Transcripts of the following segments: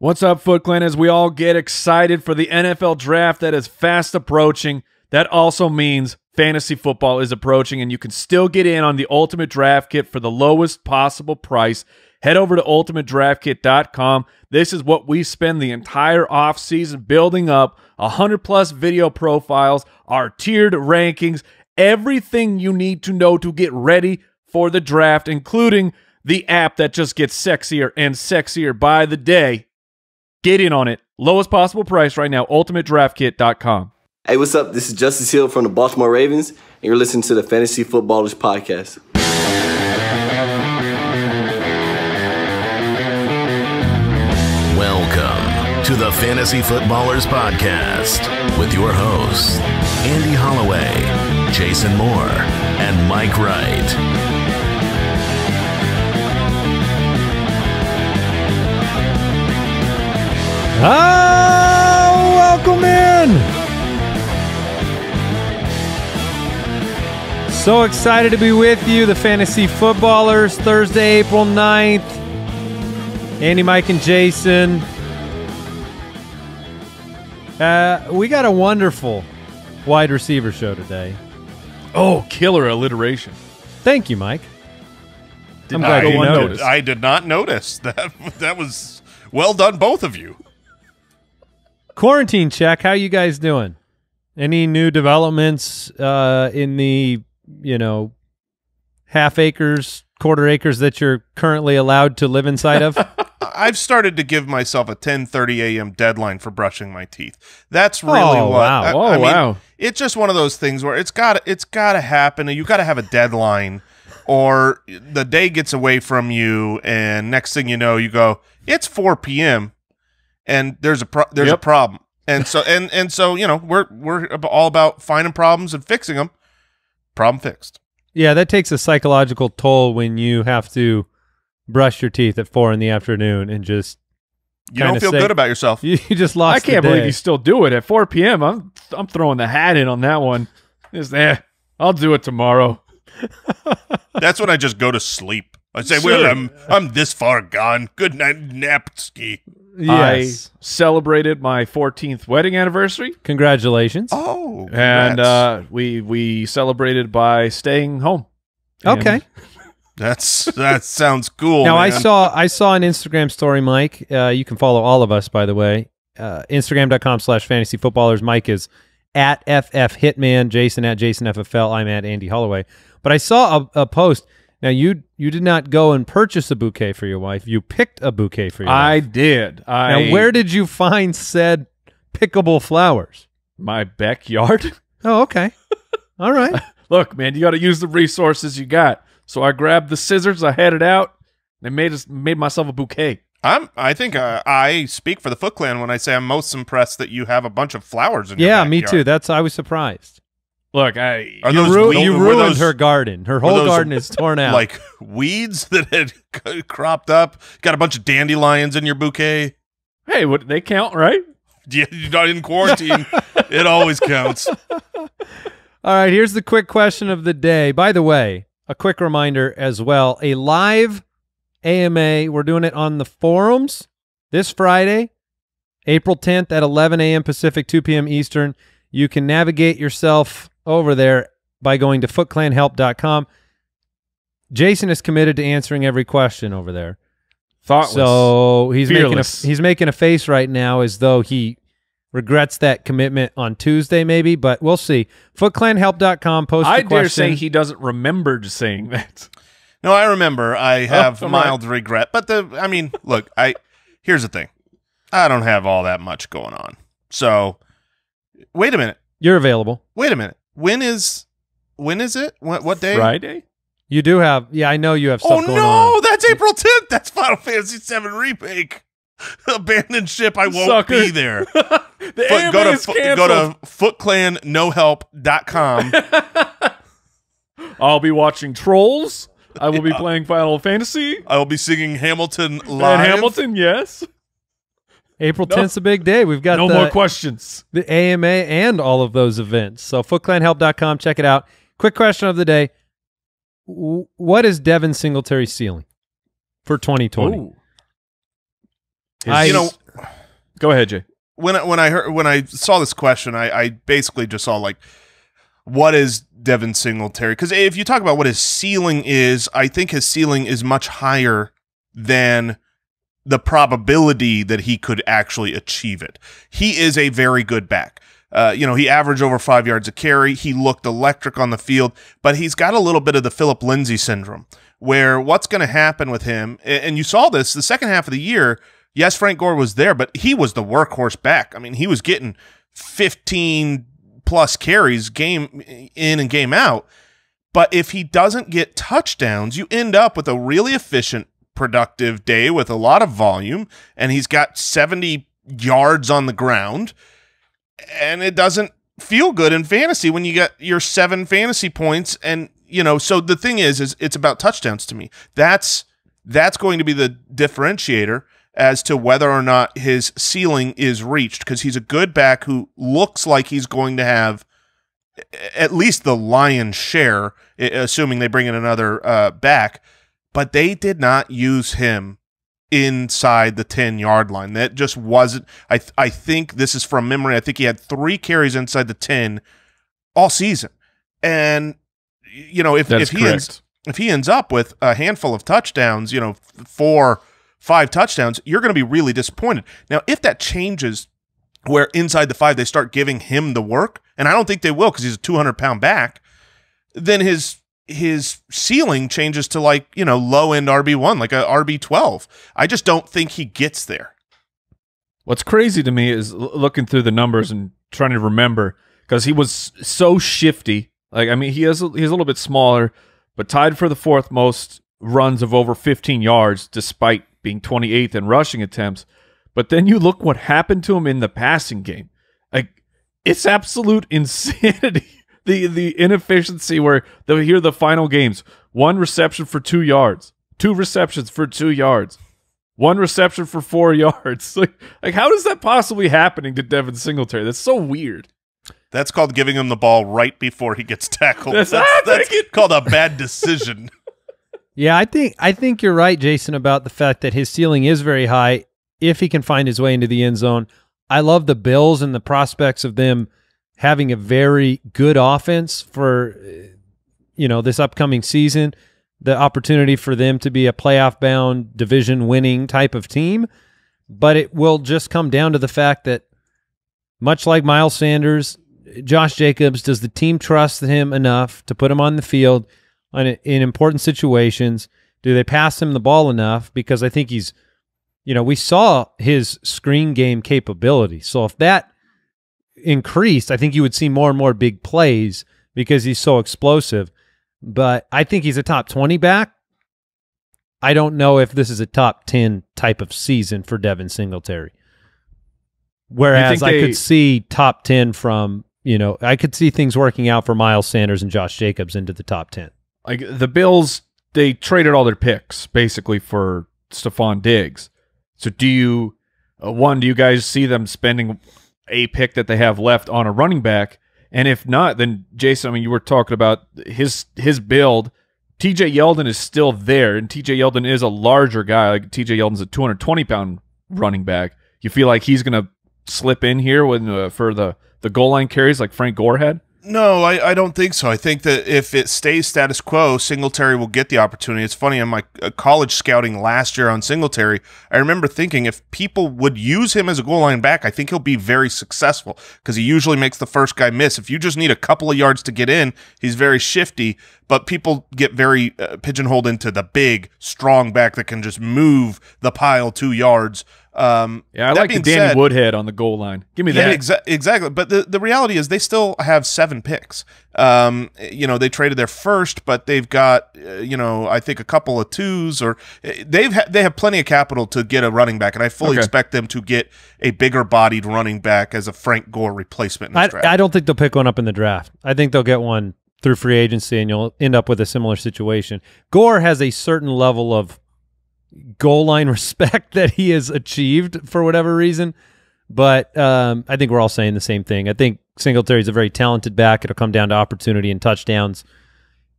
What's up, Foot Clan? As we all get excited for the NFL draft that is fast approaching, that also means fantasy football is approaching, and you can still get in on the Ultimate Draft Kit for the lowest possible price. Head over to ultimatedraftkit.com. This is what we spend the entire offseason building up: 100+ video profiles, our tiered rankings, everything you need to know to get ready for the draft, including the app that just gets sexier and sexier by the day. Get in on it. Lowest possible price right now, ultimatedraftkit.com. Hey, what's up? This is Justice Hill from the Baltimore Ravens, and you're listening to the Fantasy Footballers Podcast. Welcome to the Fantasy Footballers Podcast with your hosts, Andy Holloway, Jason Moore, and Mike Wright. Welcome in. So excited to be with you, the Fantasy Footballers, Thursday, April 9th. Andy, Mike, and Jason. We got a wonderful wide receiver show today. Oh, killer alliteration. Thank you, Mike. I'm glad you noticed. I did not notice that. That was well done, both of you. Quarantine check. How you guys doing? Any new developments in the, half acres, quarter acres that you're currently allowed to live inside of? I've started to give myself a 10:30 a.m. deadline for brushing my teeth. That's really wow. Wow. It's just one of those things where it's got to happen. You got to have a deadline, or the day gets away from you, and next thing you know, you go, it's 4 p.m. and there's a problem. And so and so we're all about finding problems and fixing them. Problem fixed. Yeah, that takes a psychological toll when you have to brush your teeth at 4 in the afternoon and just you don't feel good about yourself. You just lost. I can't believe you still do it at 4 p.m. I'm throwing the hat in on that one. I'll do it tomorrow. That's when I just go to sleep. I say, Sure. well, I'm this far gone. Good night, Napski. Yes. I celebrated my 14th wedding anniversary. Congratulations. Oh, and we celebrated by staying home. Okay. that sounds cool. Now man. I saw an Instagram story, Mike. You can follow all of us, by the way. Instagram.com/fantasyfootballers. Mike is at FFHitman, Jason at JasonFFL. I'm at Andy Holloway. But I saw a post. Now, you did not go and purchase a bouquet for your wife. You picked a bouquet for your wife. I did. Now, where did you find said pickable flowers? My backyard. Oh, okay. All right. Look, man, you got to use the resources you got. So I grabbed the scissors, I had it out, and made myself a bouquet. I think I speak for the Foot Clan when I say I'm most impressed that you have a bunch of flowers in your Yeah, backyard. me too. I was surprised. Look, You ruined her garden. Her whole garden is torn out. Like weeds that had cropped up. Got a bunch of dandelions in your bouquet. Hey, they count, right? Yeah, you're not in quarantine. It always counts. All right, here's the quick question of the day. By the way, a quick reminder as well. A live AMA, we're doing it on the forums this Friday, April 10th at 11 a.m. Pacific, 2 p.m. Eastern. You can navigate yourself over there by going to footclanhelp.com. Jason is committed to answering every question over there. Thoughtless. So he's Fearless. making a face right now as though he regrets that commitment on Tuesday maybe, but we'll see. Footclanhelp.com, post a I question. dare say he doesn't remember saying that. No, I remember. I have all mild regret. But look, here's the thing. I don't have all that much going on. So wait a minute. You're available. Wait a minute. When is it? What day? Friday? You do have, I know you have stuff Oh going no, on. that's April 10th. That's Final Fantasy VII Remake. Abandoned ship. I won't Sucker. be there. The AMA is Go canceled. to footclannohelp.com. I'll be watching Trolls. I will be playing Final Fantasy. I will be singing Hamilton live. And Hamilton, yes. April 10th's a big day. We've got No more questions. the AMA and all of those events. So footclanhelp.com, check it out. Quick question of the day. What is Devin Singletary's ceiling for 2020? Ooh. Go ahead, Jay. When I saw this question, I basically just saw like, what is Devin Singletary? Because if you talk about what his ceiling is, I think his ceiling is much higher than the probability that he could actually achieve it. He is a very good back. He averaged over 5 yards a carry. He looked electric on the field, but he's got a little bit of the Philip Lindsay syndrome, where what's going to happen with him, and you saw this the second half of the year. Yes, Frank Gore was there, but he was the workhorse back. I mean, he was getting 15-plus carries game in and game out. But if he doesn't get touchdowns, you end up with a really efficient, productive day with a lot of volume, and he's got 70 yards on the ground, and it doesn't feel good in fantasy when you get your 7 fantasy points. And, so the thing is it's about touchdowns to me. That's going to be the differentiator as to whether or not his ceiling is reached, because he's a good back who looks like he's going to have at least the lion's share, assuming they bring in another back, but they did not use him inside the 10-yard line. That just wasn't – I think this is from memory. I think he had 3 carries inside the 10 all season. And, if he ends up with a handful of touchdowns, 4, 5 touchdowns, you're going to be really disappointed. Now, if that changes where inside the 5 they start giving him the work, and I don't think they will because he's a 200-pound back, then his ceiling changes to low-end RB1, like a RB12. I just don't think he gets there. What's crazy to me is looking through the numbers and trying to remember, because he was so shifty. He's a little bit smaller, but tied for the 4th most runs of over 15 yards, despite being 28th in rushing attempts. But then you look what happened to him in the passing game. It's absolute insanity. The inefficiency where here are the final games. 1 reception for 2 yards. 2 receptions for 2 yards. 1 reception for 4 yards. Like how is that possibly happening to Devin Singletary? That's so weird. That's called giving him the ball right before he gets tackled. That's called a bad decision. Yeah, I think you're right, Jason, about the fact that his ceiling is very high if he can find his way into the end zone. I love the Bills and the prospects of them having a very good offense for this upcoming season, the opportunity for them to be a playoff-bound, division-winning type of team. But it will just come down to the fact that, much like Miles Sanders, Josh Jacobs, does the team trust him enough to put him on the field in important situations? Do they pass him the ball enough? Because I think he's, we saw his screen game capability. So if that increased, I think you would see more and more big plays because he's so explosive. But I think he's a top 20 back. I don't know if this is a top 10 type of season for Devin Singletary. Whereas I could see top 10 from, I could see things working out for Miles Sanders and Josh Jacobs into the top 10. Like the Bills, they traded all their picks basically for Stephon Diggs. So do you guys see them spending a pick that they have left on a running back? And if not, then Jason, you were talking about his build. TJ Yeldon is still there, and TJ Yeldon is a larger guy. Like TJ Yeldon's a 220-pound running back. You feel like he's going to slip in here for the goal line carries like Frank Gore had? No, I don't think so. I think that if it stays status quo, Singletary will get the opportunity. It's funny, in my college scouting last year on Singletary, I remember thinking if people would use him as a goal line back, I think he'll be very successful because he usually makes the first guy miss. If you just need a couple of yards to get in, he's very shifty, but people get very pigeonholed into the big, strong back that can just move the pile 2 yards. I like the Danny Woodhead on the goal line. Give me that. Exactly. But the reality is they still have 7 picks. They traded their first, but they've got I think a couple of 2s, or they have plenty of capital to get a running back, and I fully expect them to get a bigger bodied running back as a Frank Gore replacement in this draft. I don't think they'll pick one up in the draft. I think they'll get one through free agency, and you'll end up with a similar situation. Gore has a certain level of goal line respect that he has achieved for whatever reason, but I think we're all saying the same thing. I think Singletary is a very talented back. It'll come down to opportunity and touchdowns.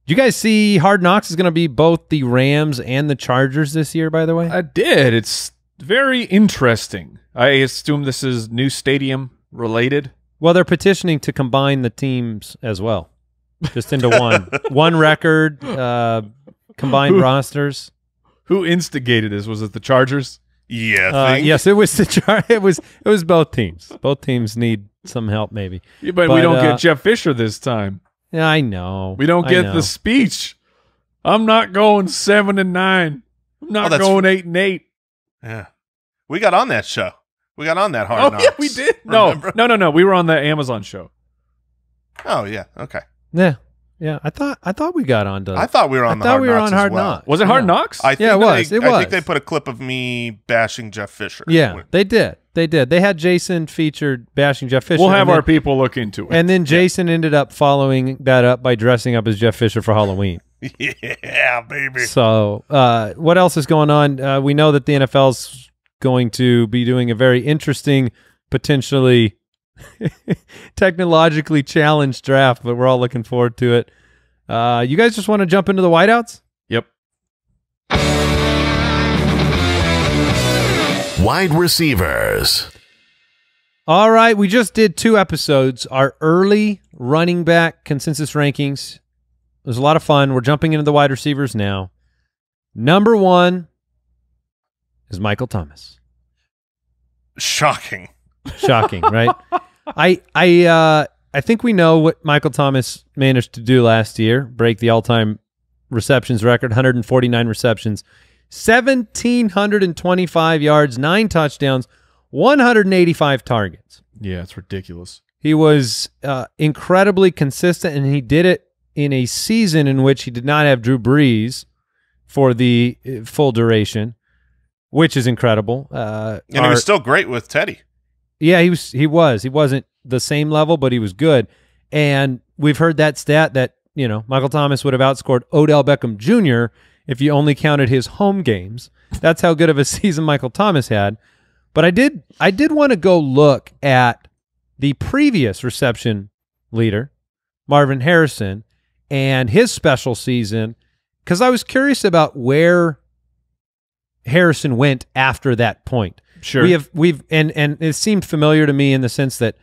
Do you guys see Hard Knocks is going to be both the Rams and the Chargers this year, by the way? I did. It's very interesting. I assume this is new stadium related. Well, they're petitioning to combine the teams as well, just into one record, combined rosters. Who instigated this? Was it the Chargers? Yeah. Yes, it was it was both teams. Both teams need some help, maybe. Yeah, but we don't get Jeff Fisher this time. Yeah, I know. We don't get the speech. I'm not going 7-9. I'm not going 8-8. Yeah. We got on that show. We got on that Hard Oh, Knocks. yeah, we did. No. We were on the Amazon show. Oh, yeah. Okay. Yeah. I thought we got on to. I thought we were on the Hard Knocks as well. Knocks. Was it Hard Knocks? I think Yeah, it was. I think they put a clip of me bashing Jeff Fisher. Yeah, they did. They had Jason featured bashing Jeff Fisher. We'll have our people look into it. And then Jason ended up following that up by dressing up as Jeff Fisher for Halloween. Yeah, baby. So what else is going on? We know that the NFL's going to be doing a very interesting, potentially technologically challenged draft, but we're all looking forward to it. You guys just want to jump into the wideouts? Yep. Wide receivers. All right, we just did 2 episodes, our early running back consensus rankings. It was a lot of fun. We're jumping into the wide receivers now. Number 1 is Michael Thomas. Shocking. Shocking, right? I think we know what Michael Thomas managed to do last year, break the all-time receptions record, 149 receptions, 1,725 yards, 9 touchdowns, 185 targets. Yeah, it's ridiculous. He was incredibly consistent, and he did it in a season in which he did not have Drew Brees for the full duration, which is incredible. And he was still great with Teddy. Yeah, he was. He wasn't the same level, but he was good. And we've heard that stat that, Michael Thomas would have outscored Odell Beckham Jr. if you only counted his home games. That's how good of a season Michael Thomas had. But I did want to go look at the previous reception leader, Marvin Harrison, and his special season, because I was curious about where Harrison went after that point. Sure. We've and it seemed familiar to me in the sense that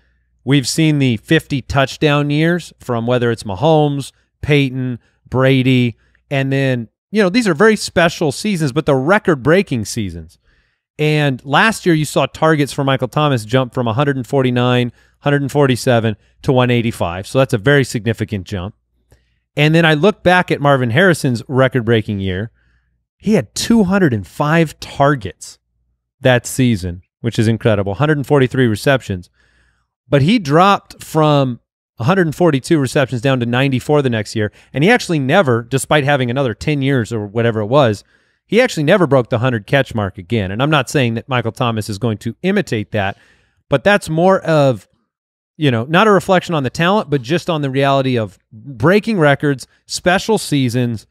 we've seen the 50 touchdown years from whether it's Mahomes, Peyton, Brady, and then, these are very special seasons, but they're record-breaking seasons. And last year you saw targets for Michael Thomas jump from 149, 147 to 185. So that's a very significant jump. And then I look back at Marvin Harrison's record-breaking year. He had 205 targets that season, which is incredible, 143 receptions. But he dropped from 142 receptions down to 94 the next year, and he actually never, despite having another 10 years or whatever it was, he actually never broke the 100-catch mark again. And I'm not saying that Michael Thomas is going to imitate that, but that's more of, not a reflection on the talent, but just on the reality of breaking records, special seasons.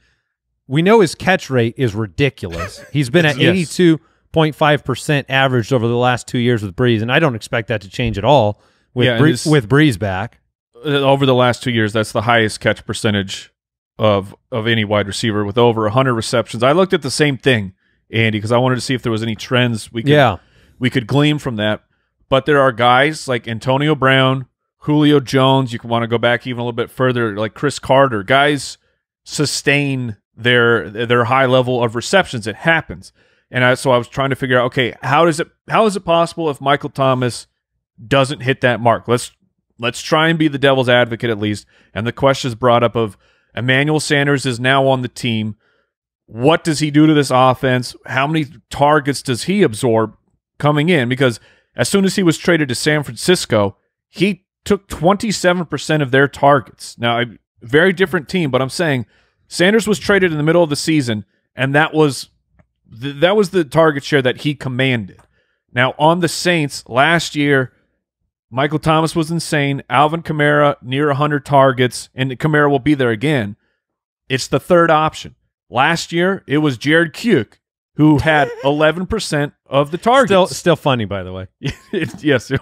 We know his catch rate is ridiculous. He's been at 82.5% averaged over the last 2 years with Brees, and I don't expect that to change at all with Brees back. Over the last 2 years, that's the highest catch percentage of any wide receiver with over 100 receptions. I looked at the same thing, Andy, because I wanted to see if there was any trends we could glean from that. But there are guys like Antonio Brown, Julio Jones. You can want to go back even a little bit further, like Chris Carter. Guys sustain their high level of receptions. It happens. And so I was trying to figure out, okay, how is it possible if Michael Thomas doesn't hit that mark? Let's try and be the devil's advocate at least. And the question is brought up of Emmanuel Sanders is now on the team. What does he do to this offense? How many targets does he absorb coming in? Because as soon as he was traded to San Francisco, he took 27% of their targets. Now, a very different team, but I'm saying Sanders was traded in the middle of the season, and that was the target share that he commanded. Now, on the Saints, last year, Michael Thomas was insane. Alvin Kamara, near 100 targets, and Kamara will be there again. It's the third option. Last year, it was Jared Kuek, who had 11% of the targets. Still funny, by the way. Yes.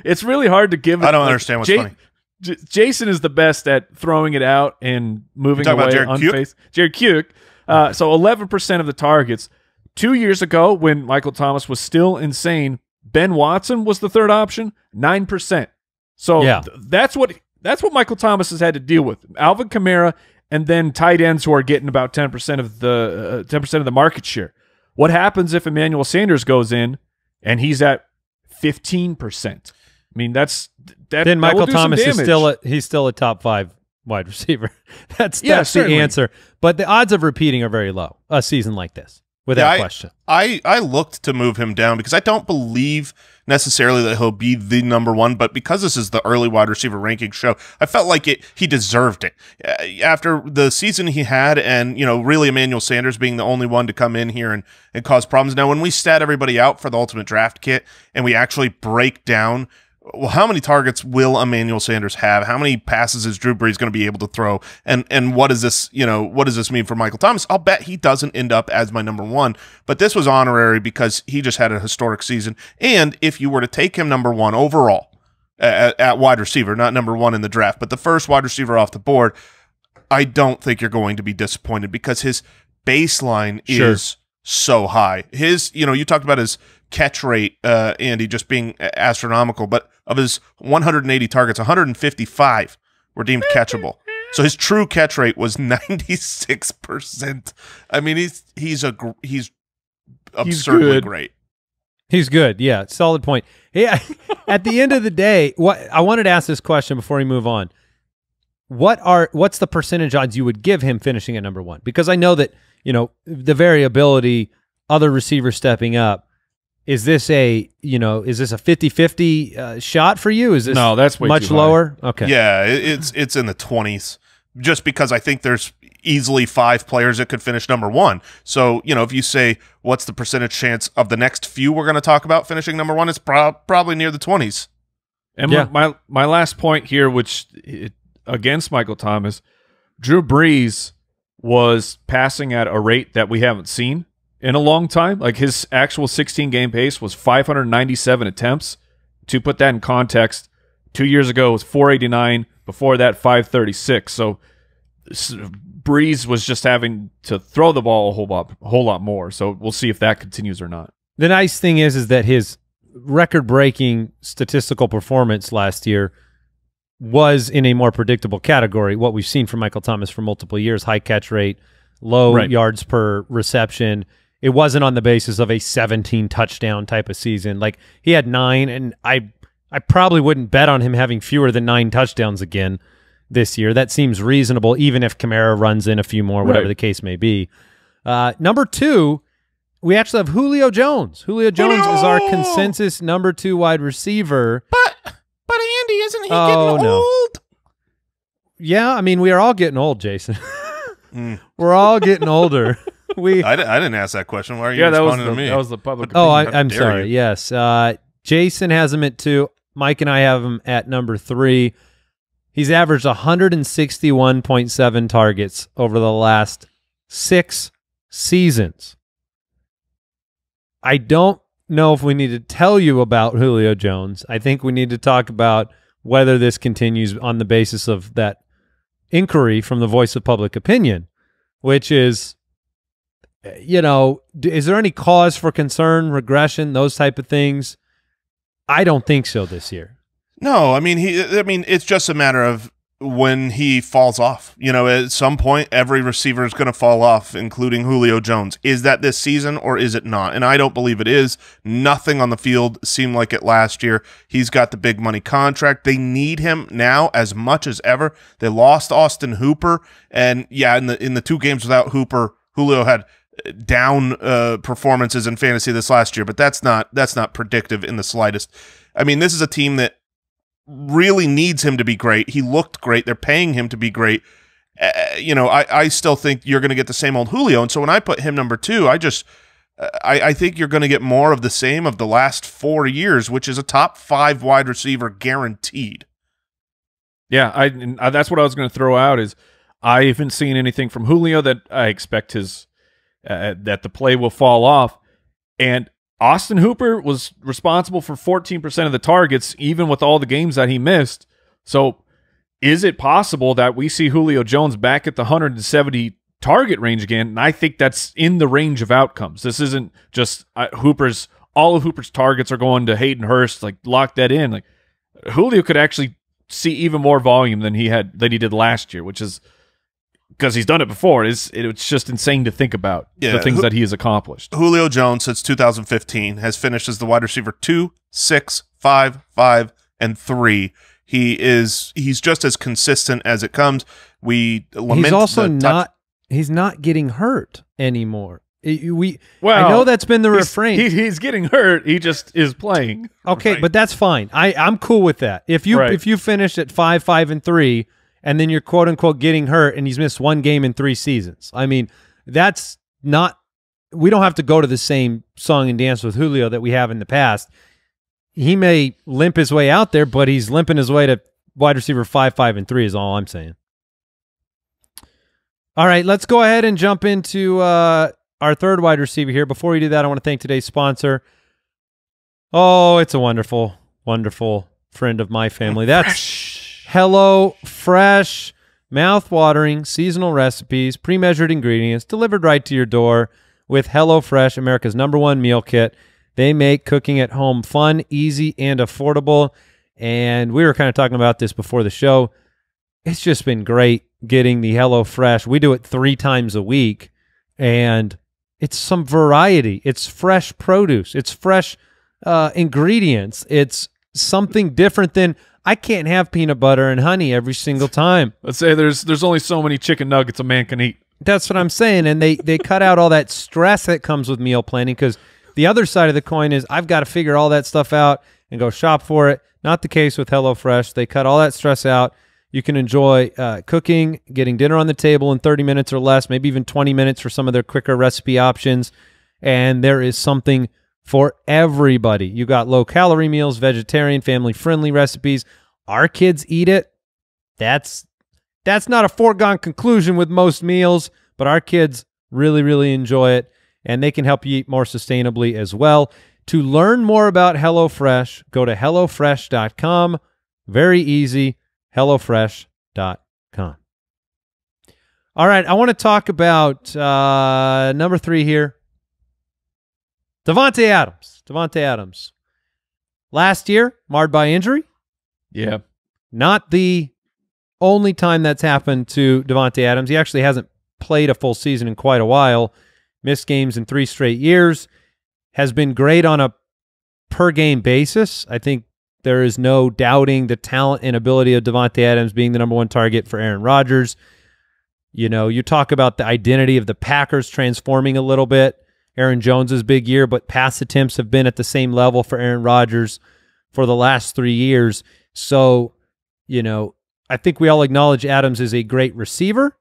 It's really hard to give it. I don't understand what's funny. Jason is the best at throwing it out and moving away unfaced. Jared Kuek. So 11% of the targets. 2 years ago, when Michael Thomas was still insane, Ben Watson was the third option, 9%. So Yeah. that's what Michael Thomas has had to deal with. Alvin Kamara and then tight ends who are getting about 10% of the market share. What happens if Emmanuel Sanders goes in and he's at 15%? I mean, that. Then Michael will do some Thomas is damage. he's still a top 5 wide receiver. That's the certainly. answer. But the odds of repeating are very low a season like this, without question. I looked to move him down because I don't believe necessarily that he'll be the number one, but because this is the early wide receiver ranking show, I felt like he deserved it. After the season he had and, really Emmanuel Sanders being the only one to come in here and cause problems. Now, when we stat everybody out for the Ultimate Draft Kit and we actually break down, well, how many targets will Emmanuel Sanders have? How many passes is Drew Brees going to be able to throw? And what does this, what does this mean for Michael Thomas? I'll bet he doesn't end up as my number one, but this was honorary because he just had a historic season. And if you were to take him number one overall at wide receiver, not number one in the draft, but the first wide receiver off the board, I don't think you're going to be disappointed because his baseline is so high. His, you talked about his catch rate, Andy, just being astronomical, but of his 180 targets, 155 were deemed catchable. So his true catch rate was 96%. I mean, he's absurdly good. great. He's good. Yeah, solid point. Yeah. At the end of the day, I wanted to ask this question before we move on. What's the percentage odds you would give him finishing at number one? Because I know that, the variability, other receivers stepping up. Is this a 50-50 shot for you? Is this No, that's way much too high. lower? Okay. Yeah, it's in the 20s, just because I think there's easily 5 players that could finish number one. So, if you say what's the percentage chance of the next few we're going to talk about finishing number one, it's probably near the 20s. And Yeah. my last point here, against Michael Thomas, Drew Brees was passing at a rate that we haven't seen in a long time. Like his actual 16-game pace was 597 attempts. To put that in context, 2 years ago it was 489. Before that, 536. So Brees was just having to throw the ball a whole lot more. So we'll see if that continues or not. The nice thing is that his record-breaking statistical performance last year was in a more predictable category. What we've seen from Michael Thomas for multiple years: high catch rate, low yards per reception. It wasn't on the basis of a 17 touchdown type of season. Like he had 9, and I probably wouldn't bet on him having fewer than 9 touchdowns again this year. That seems reasonable, even if Kamara runs in a few more, whatever the case may be. Number 2, we actually have Julio Jones. Julio Jones is our consensus number 2 wide receiver. But Andy, isn't he getting old? Yeah, I mean, we are all getting old, Jason. We're all getting older. I didn't ask that question. Why are you responding to me? That was the public Oh, opinion. I'm dare sorry. you. Yes. Jason has him at 2. Mike and I have him at number 3. He's averaged 161.7 targets over the last 6 seasons. I don't know if we need to tell you about Julio Jones. I think we need to talk about whether this continues on the basis of that inquiry from the voice of public opinion, which is, is there any cause for concern, regression, those type of things? I don't think so this year. No, I mean it's just a matter of when he falls off. At some point every receiver is going to fall off, including Julio Jones. Is that this season or is it not? And I don't believe it is. Nothing on the field seemed like it last year. He's got the big money contract. They need him now as much as ever. They lost Austin Hooper, and yeah, in the 2 games without Hooper, Julio had down performances in fantasy this last year, but that's not predictive in the slightest. I mean, this is a team that really needs him to be great. He looked great. They're paying him to be great. I still think you're going to get the same old Julio. And so when I put him number 2, I think you're going to get more of the same of the last 4 years, which is a top 5 wide receiver guaranteed. Yeah, that's what I was going to throw out is I haven't seen anything from Julio that I expect that the play will fall off. And Austin Hooper was responsible for 14% of the targets, even with all the games that he missed. So is it possible that we see Julio Jones back at the 170 target range again? And I think that's in the range of outcomes. This isn't just Hooper's all of Hooper's targets are going to Hayden Hurst, like lock that in. Like Julio could actually see even more volume than he did last year, which is because he's done it before. It's just insane to think about the things that he has accomplished. Julio Jones, since 2015, has finished as the wide receiver 2, 6, 5, 5, and 3. He's just as consistent as it comes. We lament he's also he's not getting hurt anymore. I Well, know that's been the refrain. He's getting hurt. He just is playing. Okay, but that's fine. I'm cool with that. If you finish at 5, 5, and 3, and then you're quote unquote getting hurt, and he's missed one game in 3 seasons. I mean, that's not. We don't have to go to the same song and dance with Julio that we have in the past. He may limp his way out there, but he's limping his way to wide receiver 5, 5, and 3 is all I'm saying. All right, let's go ahead and jump into our third wide receiver here. Before we do that, I want to thank today's sponsor. Oh, it's a wonderful, wonderful friend of my family. That's Hello Fresh. Mouth-watering seasonal recipes, pre-measured ingredients, delivered right to your door with HelloFresh, America's #1 meal kit. They make cooking at home fun, easy, and affordable. And we were kind of talking about this before the show. It's just been great getting the HelloFresh. We do it 3 times a week, and it's some variety. It's fresh produce. It's fresh ingredients. It's something different than I can't have peanut butter and honey every single time. Let's say there's only so many chicken nuggets a man can eat. That's what I'm saying. And they cut out all that stress that comes with meal planning, because the other side of the coin is I've got to figure all that stuff out and go shop for it. Not the case with HelloFresh. They cut all that stress out. You can enjoy cooking, getting dinner on the table in 30 minutes or less, maybe even 20 minutes for some of their quicker recipe options. And there is something for everybody. You got low-calorie meals, vegetarian, family-friendly recipes. Our kids eat it. That's not a foregone conclusion with most meals, but our kids really, really enjoy it, and they can help you eat more sustainably as well. To learn more about HelloFresh, go to HelloFresh.com. Very easy, HelloFresh.com. All right, I want to talk about number 3 here. Davante Adams. Davante Adams. Last year, marred by injury. Yeah. Not the only time that's happened to Davante Adams. He actually hasn't played a full season in quite a while. Missed games in 3 straight years. Has been great on a per-game basis. I think there is no doubting the talent and ability of Davante Adams being the #1 target for Aaron Rodgers. You know, you talk about the identity of the Packers transforming a little bit. Aaron Jones' big year, but pass attempts have been at the same level for Aaron Rodgers for the last 3 years. So, you know, I think we all acknowledge Adams is a great receiver,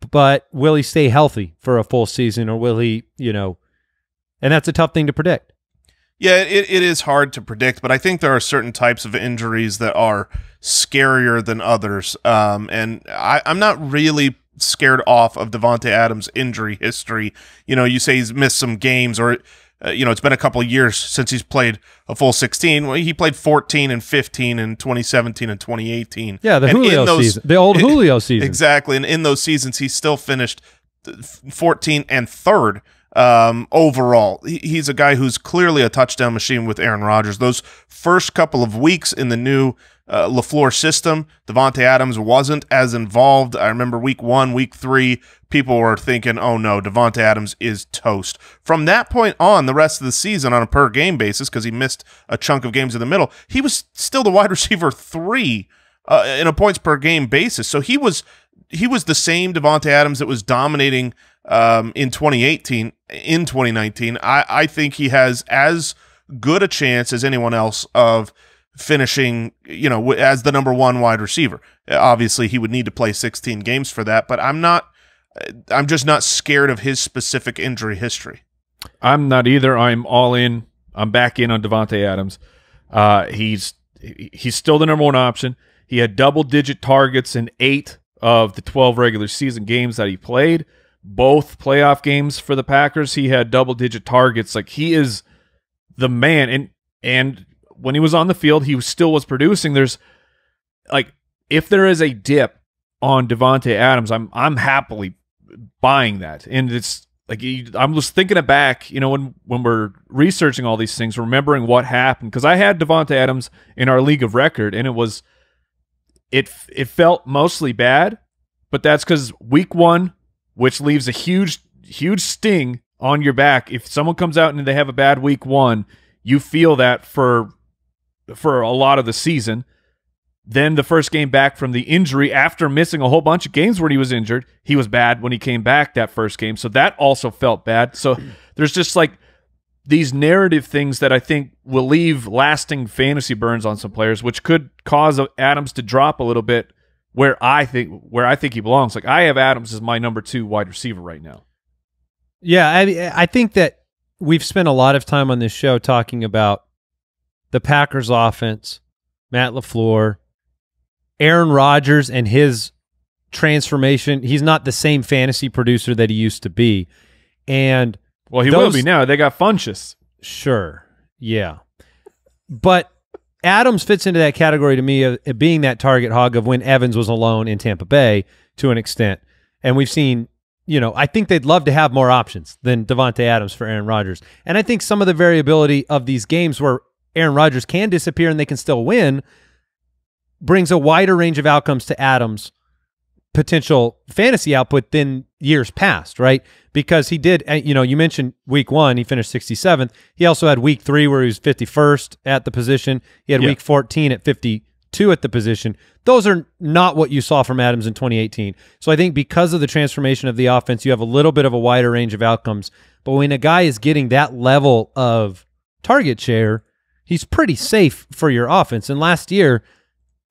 but will he stay healthy for a full season, or will he, you know, and that's a tough thing to predict. Yeah, it is hard to predict, but I think there are certain types of injuries that are scarier than others. And I'm not really scared off of Davante Adams' injury history. You know, you say he's missed some games, or you know, it's been a couple of years since he's played a full 16. Well, he played 14 and 15 in 2017 and 2018. Yeah, the Julio season, the old Julio season. Exactly, and in those seasons, he still finished 14 and 3rd overall. He's a guy who's clearly a touchdown machine with Aaron Rodgers. Those first couple of weeks in the new LaFleur system, Davante Adams wasn't as involved. I remember week 1, week 3, people were thinking, oh no, Davante Adams is toast. From that point on, the rest of the season on a per-game basis, because he missed a chunk of games in the middle, he was still the wide receiver 3 in a points-per-game basis. So he was the same Davante Adams that was dominating in 2018. In 2019, I think he has as good a chance as anyone else of finishing, you know, as the #1 wide receiver. Obviously, he would need to play 16 games for that, but I'm just not scared of his specific injury history. I'm not either. I'm all in. I'm back in on Davante Adams. He's still the #1 option. He had double-digit targets in 8 of the 12 regular season games that he played. Both playoff games for the Packers, he had double-digit targets. Like, he is the man. And when he was on the field, he still was producing. There's, like, if there is a dip on Davante Adams, I'm happily buying that. And it's I'm just thinking it back, when we're researching all these things, remembering what happened, because I had Davante Adams in our league of record, and it felt mostly bad, but that's because week 1, which leaves a huge sting on your back. If someone comes out and they have a bad week 1, you feel that for a lot of the season. Then the first game back from the injury, after missing a whole bunch of games where he was injured, he was bad when he came back that first game. So that also felt bad. So there's just like these narrative things that I think will leave lasting fantasy burns on some players, which could cause Adams to drop a little bit where I think he belongs. Like, I have Adams as my number 2 wide receiver right now. Yeah, I think that we've spent a lot of time on this show talking about the Packers offense, Matt LaFleur, Aaron Rodgers and his transformation. He's not the same fantasy producer that he used to be. And well, he will be now. They got Funchess. Sure. Yeah. But Adams fits into that category to me of being that target hog of when Evans was alone in Tampa Bay to an extent. And we've seen, I think they'd love to have more options than Davante Adams for Aaron Rodgers. And I think some of the variability of these games where Aaron Rodgers can disappear and they can still win brings a wider range of outcomes to Adams' potential fantasy output than years past, right? Because he did, you mentioned week 1, he finished 67th. He also had week 3 where he was 51st at the position. He had week 14 at 52 at the position. Those are not what you saw from Adams in 2018. So I think because of the transformation of the offense, you have a little bit of a wider range of outcomes. But when a guy is getting that level of target share, he's pretty safe for your offense. And last year,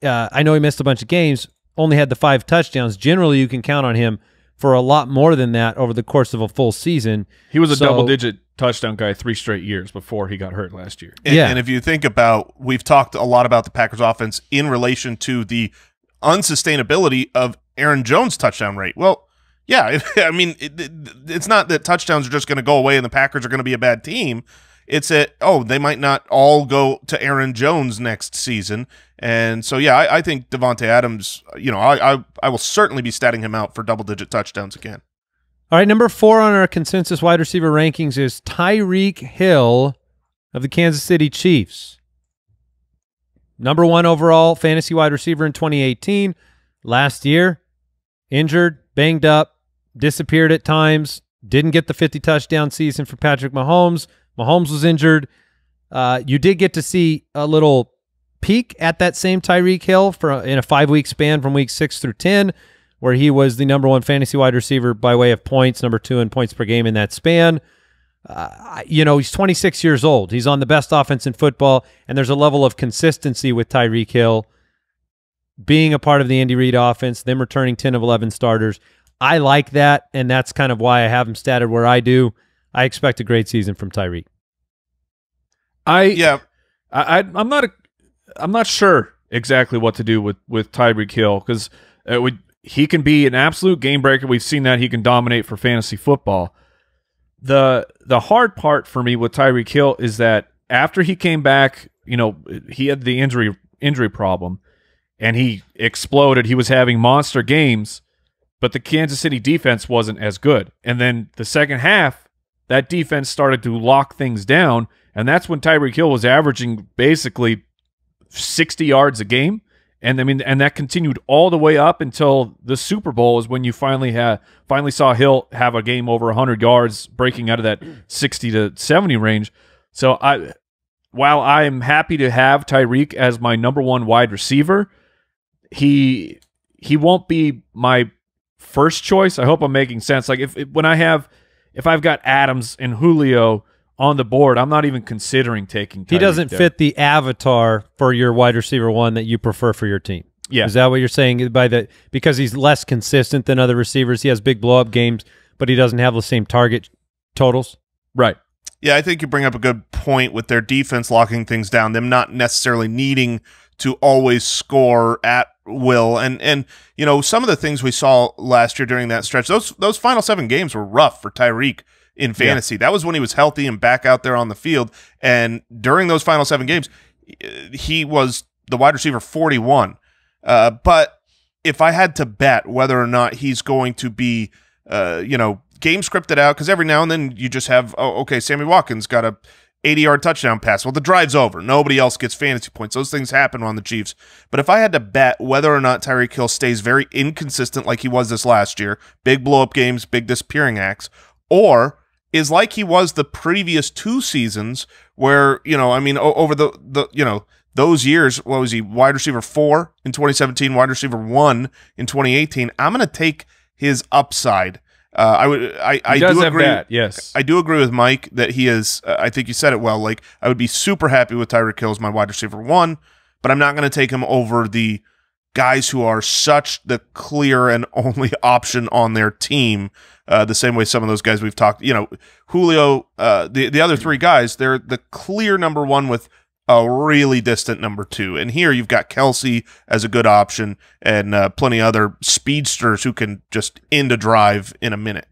I know he missed a bunch of games, only had the 5 touchdowns. Generally, you can count on him for a lot more than that over the course of a full season. He was a double-digit touchdown guy 3 straight years before he got hurt last year. And if you think about, we've talked a lot about the Packers offense in relation to the unsustainability of Aaron Jones' touchdown rate. Well, yeah, it's not that touchdowns are just going to go away and the Packers are going to be a bad team. It's they might not all go to Aaron Jones next season. And so, yeah, I think Davante Adams, I will certainly be statting him out for double-digit touchdowns again. All right, number 4 on our consensus wide receiver rankings is Tyreek Hill of the Kansas City Chiefs. Number 1 overall fantasy wide receiver in 2018. Last year, injured, banged up, disappeared at times, didn't get the 50-touchdown season for Patrick Mahomes. Mahomes was injured. You did get to see a little peak at that same Tyreek Hill in a 5-week span from week 6 through 10, where he was the number 1 fantasy wide receiver by way of points, number 2 in points per game in that span. He's 26 years old. He's on the best offense in football, and there's a level of consistency with Tyreek Hill being a part of the Andy Reid offense, them returning 10 of 11 starters. I like that, and that's kind of why I have him statted where I do. I expect a great season from Tyreek. I'm not sure exactly what to do with Tyreek Hill, because he can be an absolute game breaker. We've seen that he can dominate for fantasy football. The hard part for me with Tyreek Hill is that after he came back, he had the injury problem, and he exploded. He was having monster games, but the Kansas City defense wasn't as good. And then the second half, that defense started to lock things down, and that's when Tyreek Hill was averaging basically 60 yards a game. And that continued all the way up until the Super Bowl is when you finally saw Hill have a game over 100 yards, breaking out of that 60 to 70 range. So while I'm happy to have Tyreek as my number 1 wide receiver, he won't be my first choice. I hope I'm making sense. Like if I've got Adams and Julio on the board, I'm not even considering taking Tyreek. He doesn't fit the avatar for your wide receiver 1 that you prefer for your team. Yeah. Is that what you're saying? Because he's less consistent than other receivers, he has big blow-up games, but he doesn't have the same target totals? Right. Yeah, I think you bring up a good point with their defense locking things down, them not necessarily needing to always score at will. And some of the things we saw last year during that stretch, those final 7 games were rough for Tyreek in fantasy. Yeah. That was when he was healthy and back out there on the field. And during those final 7 games, he was the wide receiver 41. But if I had to bet whether or not he's going to be, game scripted out, because every now and then you just have, oh, okay, Sammy Watkins got a 80-yard touchdown pass. Well, the drive's over. Nobody else gets fantasy points. Those things happen on the Chiefs. But if I had to bet whether or not Tyreek Hill stays very inconsistent like he was this last year, big blow-up games, big disappearing acts, or is like he was the previous 2 seasons where, over the those years, what was he, wide receiver 4 in 2017, wide receiver 1 in 2018, I'm going to take his upside. I do agree. Yes, I do agree with Mike that he is. I think you said it well. Like, I would be super happy with Tyreek Hill as my wide receiver 1, but I'm not going to take him over the guys who are such the clear and only option on their team. The same way some of those guys we've talked. Julio, the other 3 guys, they're the clear number 1 with a really distant number 2. And here you've got Kelsey as a good option and plenty of other speedsters who can just end a drive in a minute.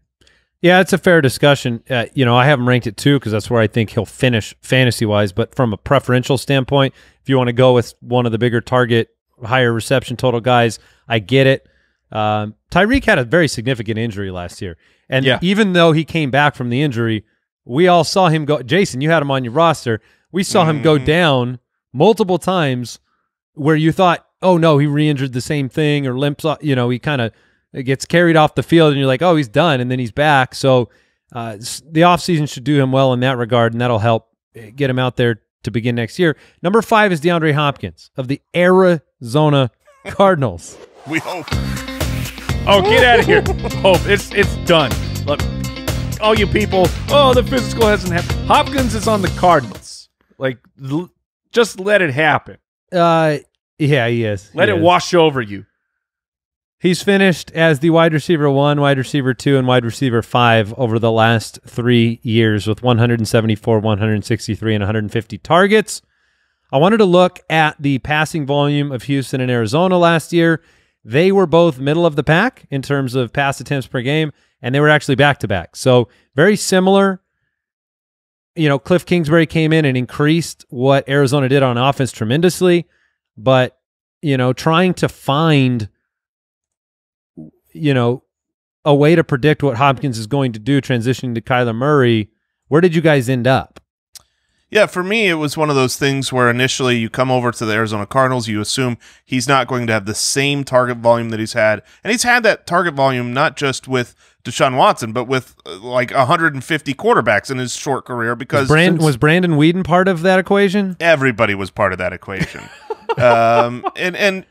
Yeah, it's a fair discussion. I have him ranked at 2 because that's where I think he'll finish fantasy-wise. But from a preferential standpoint, if you want to go with one of the bigger target, higher reception total guys, I get it. Tyreek had a very significant injury last year. And even though he came back from the injury, we all saw him go. Jason, you had him on your roster. We saw him go down multiple times where you thought, oh, no, he re-injured the same thing or limps off. He kind of gets carried off the field and you're like, oh, he's done, and then he's back. So the offseason should do him well in that regard, and that'll help get him out there to begin next year. Number 5 is DeAndre Hopkins of the Arizona Cardinals. We hope. Oh, get out of here. Hope. It's done. Look, all you people, the physical hasn't happened. Hopkins is on the Cardinals. Like, just let it happen. Yeah, he is. Let it wash over you. He's finished as the wide receiver 1, wide receiver 2, and wide receiver 5 over the last 3 years with 174, 163, and 150 targets. I wanted to look at the passing volume of Houston and Arizona last year. They were both middle of the pack in terms of pass attempts per game, and they were actually back-to-back. So very similar. Cliff Kingsbury came in and increased what Arizona did on offense tremendously, but, trying to find, a way to predict what Hopkins is going to do transitioning to Kyler Murray, where did you guys end up? Yeah, for me, it was one of those things where initially you come over to the Arizona Cardinals, you assume he's not going to have the same target volume that he's had. And he's had that target volume not just with Deshaun Watson, but with like 150 quarterbacks in his short career. Because was Brandon Weeden part of that equation? Everybody was part of that equation. And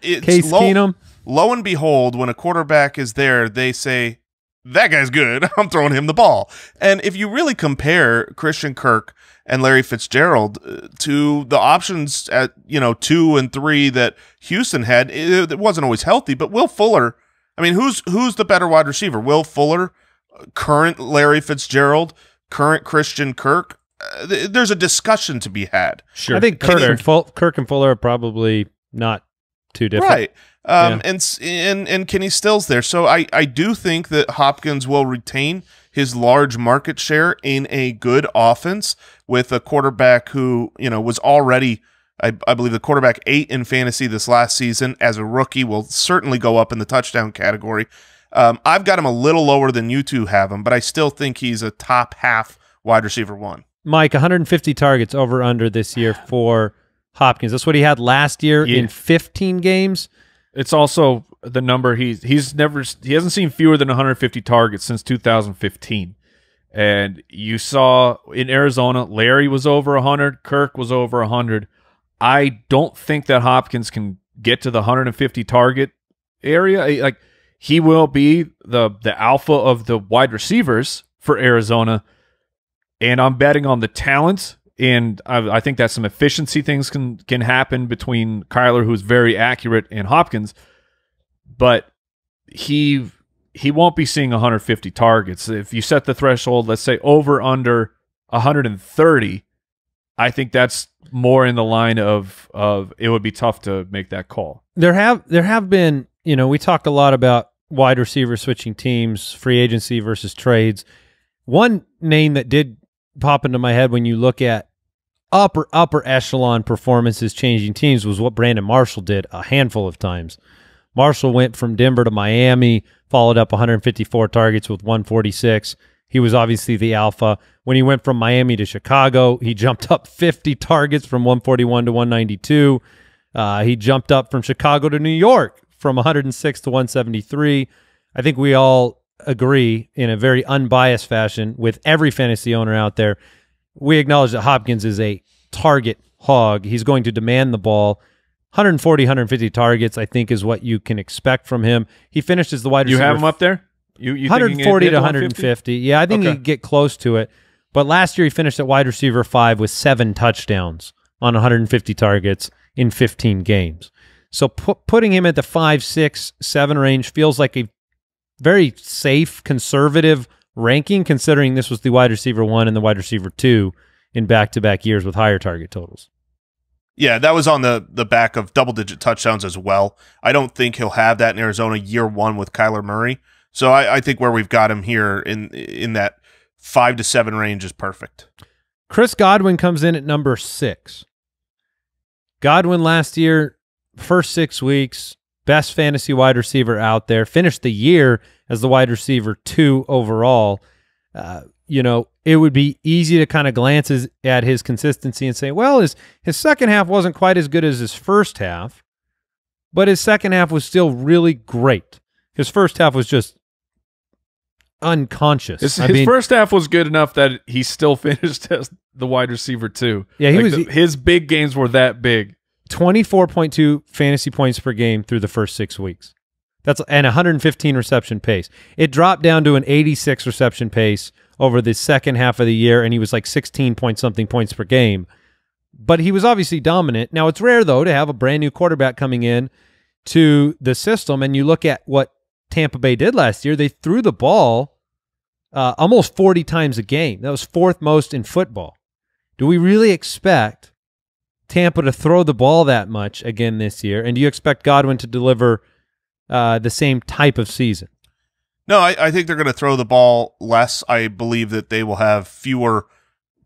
it's Case Keenum. Lo and behold, when a quarterback is there, they say, that guy's good. I'm throwing him the ball. And if you really compare Christian Kirk and Larry Fitzgerald to the options at 2 and 3 that Houston had, it wasn't always healthy. But Will Fuller, I mean, who's the better wide receiver? Will Fuller, current Larry Fitzgerald, current Christian Kirk? There's a discussion to be had. Sure, I think Kirk and Fuller are probably not too different, right? And Kenny Stills there. So I do think that Hopkins will retain his large market share in a good offense with a quarterback who, was already, I believe, the quarterback 8 in fantasy this last season as a rookie, will certainly go up in the touchdown category. I've got him a little lower than you two have him, but I still think he's a top half wide receiver 1. Mike, 150 targets over under this year for Hopkins. That's what he had last year in 15 games. It's also the number he hasn't seen fewer than 150 targets since 2015. And you saw in Arizona, Larry was over 100, Kirk was over 100. I don't think that Hopkins can get to the 150 target area. Like, he will be the alpha of the wide receivers for Arizona, and I'm betting on the talent. And I think that some efficiency things can happen between Kyler, who's very accurate, and Hopkins. But he won't be seeing 150 targets. If you set the threshold, let's say over under 130, I think that's more in the line of it would be tough to make that call. There have been, we talk a lot about wide receiver switching teams, free agency versus trades. One name that did pop into my head when you look at upper echelon performances changing teams was what Brandon Marshall did a handful of times Marshall went from Denver to Miami, followed up 154 targets with 146. He was obviously the alpha. When he went from Miami to Chicago, he jumped up 50 targets from 141 to 192. He jumped up from Chicago to New York from 106 to 173. I think we all agree in a very unbiased fashion with every fantasy owner out there. We acknowledge that Hopkins is a target hog. He's going to demand the ball. 140, 150 targets, I think, is what you can expect from him. He finished as the wide receiver. You have him up there? You 140 to 150. Yeah, I think he could get close to it. But last year he finished at wide receiver 5 with 7 touchdowns on 150 targets in 15 games. So putting him at the 5, 6, 7 range feels like a very safe, conservative ranking, considering this was the wide receiver 1 and the wide receiver 2 in back-to-back years with higher target totals. Yeah, that was on the back of double-digit touchdowns as well. I don't think he'll have that in Arizona year 1 with Kyler Murray. So I think where we've got him here in that 5 to 7 range is perfect. Chris Godwin comes in at number 6. Godwin last year, first 6 weeks, best fantasy wide receiver out there, finished the year as the wide receiver 2 overall. You know, it would be easy to kind of glance at his consistency and say, well, his second half wasn't quite as good as his first half, but his second half was still really great. His first half was just unconscious. His first half was good enough that he still finished as the wide receiver 2. Yeah, his big games were that big. 24.2 fantasy points per game through the first 6 weeks. That's and 115 reception pace. It dropped down to an 86 reception pace over the second half of the year, and he was like 16 point something points per game. But he was obviously dominant. Now, it's rare, though, to have a brand new quarterback coming in to the system, and you look at what Tampa Bay did last year. They threw the ball almost 40 times a game. That was 4th most in football. Do we really expect Tampa to throw the ball that much again this year? And do you expect Godwin to deliver the same type of season? No, I think they're going to throw the ball less. I believe that they will have fewer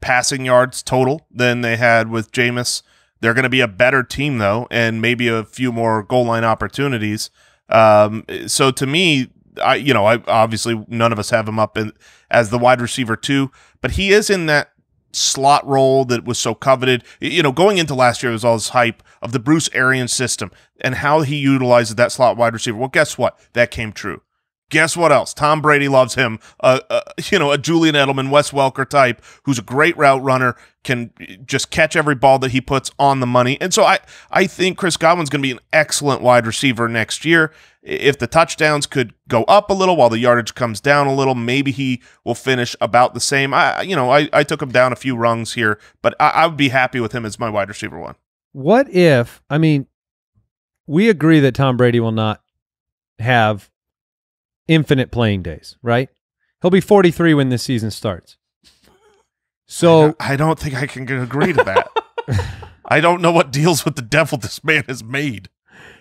passing yards total than they had with Jameis. They're going to be a better team, though, and maybe a few more goal line opportunities. So to me, I obviously none of us have him up as the wide receiver 2, but he is in that slot role that was so coveted. Going into last year, there was all this hype of the Bruce Arians system and how he utilizes that slot wide receiver. Well, guess what? That came true. Guess what else? Tom Brady loves him. A Julian Edelman, Wes Welker type who's a great route runner, can just catch every ball that he puts on the money. And so I think Chris Godwin's going to be an excellent wide receiver next year. If the touchdowns could go up a little while the yardage comes down a little, maybe he will finish about the same. I took him down a few rungs here, but I would be happy with him as my wide receiver 1. What if, we agree that Tom Brady will not have infinite playing days, right? He'll be 43 when this season starts. So I don't think I can agree to that. I don't know what deals with the devil this man has made.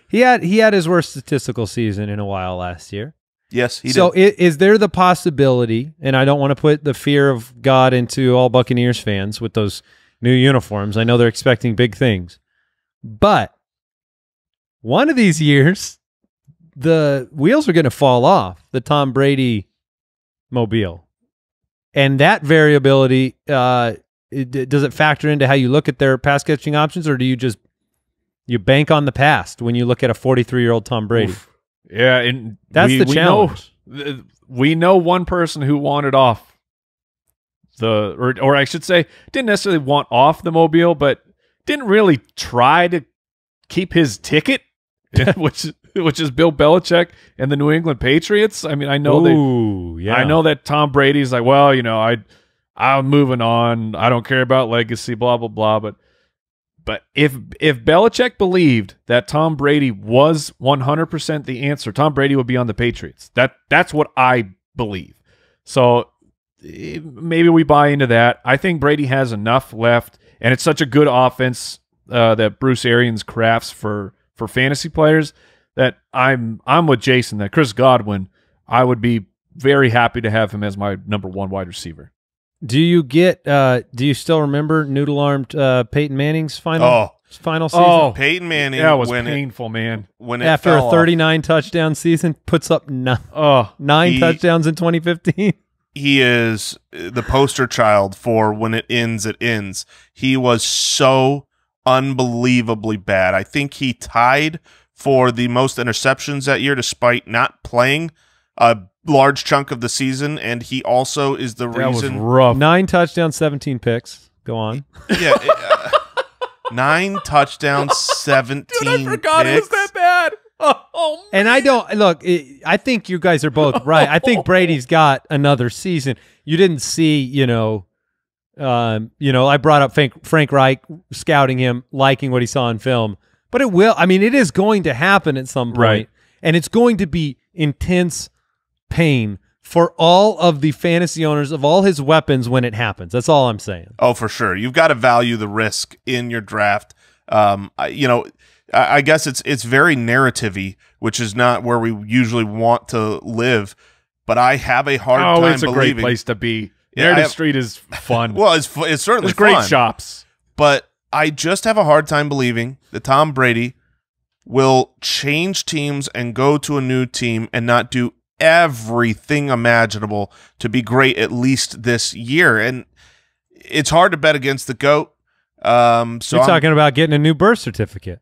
He had his worst statistical season in a while last year. Yes, he did. So is there the possibility, and I don't want to put the fear of God into all Buccaneers fans with those new uniforms. I know they're expecting big things. But one of these years, the wheels are going to fall off the Tom Brady mobile. And that variability, does it factor into how you look at their pass catching options, or do you bank on the past when you look at a 43-year-old Tom Brady? Oof. Yeah, and that's the challenge. We know one person who wanted off or I should say, didn't necessarily want off the mobile, but didn't really try to keep his ticket, which is Bill Belichick and the New England Patriots. I know I know that Tom Brady's like, well, I'm moving on. I don't care about legacy, blah blah blah. But if Belichick believed that Tom Brady was 100% the answer, Tom Brady would be on the Patriots. That's what I believe. So maybe we buy into that. I think Brady has enough left, and it's such a good offense that Bruce Arians crafts for fantasy players that I'm with Jason that Chris Godwin, I would be very happy to have him as my number 1 wide receiver. Do you still remember noodle-armed Peyton Manning's final final season. Oh, Peyton Manning. that was when painful, man. When it After fell a off, 39 touchdown season, puts up nine touchdowns in 2015. he is the poster child for when it ends, it ends. He was so unbelievably bad. I think he tied for the most interceptions that year, despite not playing a large chunk of the season, and he also is the That was reason. rough. 9 touchdowns, 17 picks. Go on. Yeah, 9 touchdowns, 17 Dude, I forgot it was picks. that bad. Oh man. And I don't look. I think you guys are both right. I think Brady's got another season. You didn't see, I brought up Frank Reich scouting him, liking what he saw in film, but it will. I mean, it is going to happen at some point, Right. and it's going to be intense pain for all of the fantasy owners of all his weapons when it happens. That's all I'm saying. Oh, for sure. You've got to value the risk in your draft. I guess it's very narrative-y, which is not where we usually want to live. But I have a hard time it's a believing. great place to be. Yeah, Narrative I have- Street is fun. Well, it's certainly There's great fun, shops. but I just have a hard time believing that Tom Brady will change teams and go to a new team and not do everything imaginable to be great at least this year. And it's hard to bet against the GOAT. So You're talking about getting a new birth certificate.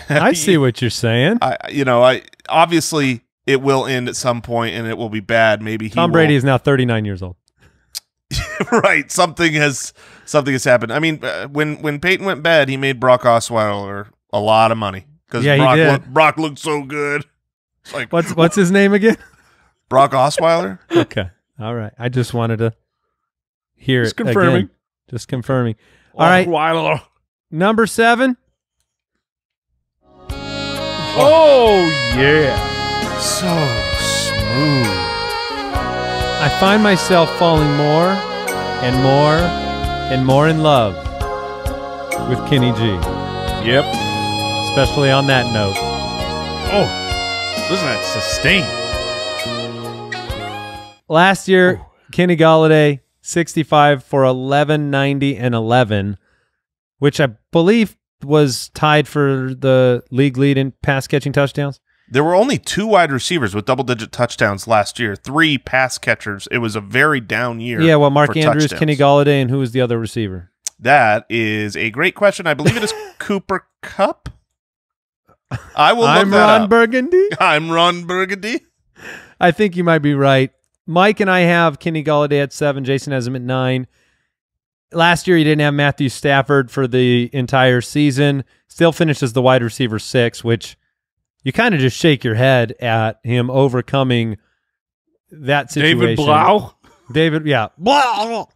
I see what you're saying. I obviously it will end at some point and it will be bad. Maybe Tom Brady is now 39 years old. right. Something has happened. I mean, when Peyton went bad, he made Brock Osweiler a lot of money because Yeah, he did. Brock looked so good. It's like What's his name again? Brock Osweiler. Okay. All right. I just wanted to hear Just it confirming. again. Just confirming. All right. Osweiler. Number 7. Oh yeah. So smooth. I find myself falling more and more and more in love with Kenny G, Yep. especially on that note. Oh, listen to that sustain. Last year, Kenny Golladay, 65 for 1190 and 11, which I believe was tied for the league lead in pass catching touchdowns. There were only 2 wide receivers with double-digit touchdowns last year. 3 pass catchers. It was a very down year. Yeah, well, Mark for Andrews, touchdowns. Kenny Golladay, and who was the other receiver? That is a great question. I believe it is Cooper Kupp. I will look I'm that Ron up. Burgundy. I'm Ron Burgundy. I think you might be right. Mike and I have Kenny Golladay at 7. Jason has him at 9. Last year, he didn't have Matthew Stafford for the entire season. Still finished as the wide receiver 6, which you kind of just shake your head at him overcoming that situation. David Blau. David, yeah. Blau.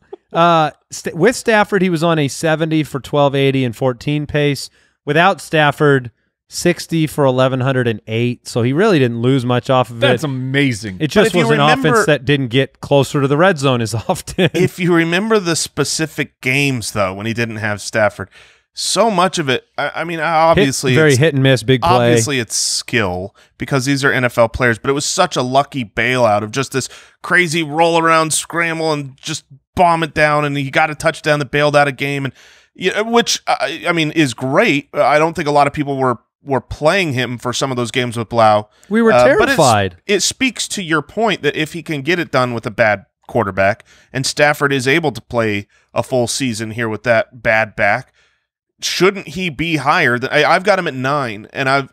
With Stafford, he was on a 70 for 1280 and 14 pace. Without Stafford, 60 for 1108. So he really didn't lose much off of That's it. amazing. It just if you was an remember- offense that didn't get closer to the red zone as often. If you remember the specific games, though, when he didn't have Stafford, so much of it, I mean, obviously, very it's, hit and miss, big play. obviously it's skill because these are NFL players, but it was such a lucky bailout of just this crazy roll around, scramble, and just bomb it down, and he got a touchdown that bailed out a game, and which I mean is great. I don't think a lot of people were playing him for some of those games with Blau. We were But terrified. it speaks to your point that if he can get it done with a bad quarterback, and Stafford is able to play a full season here with that bad back, shouldn't he be higher than I've got him at 9, and I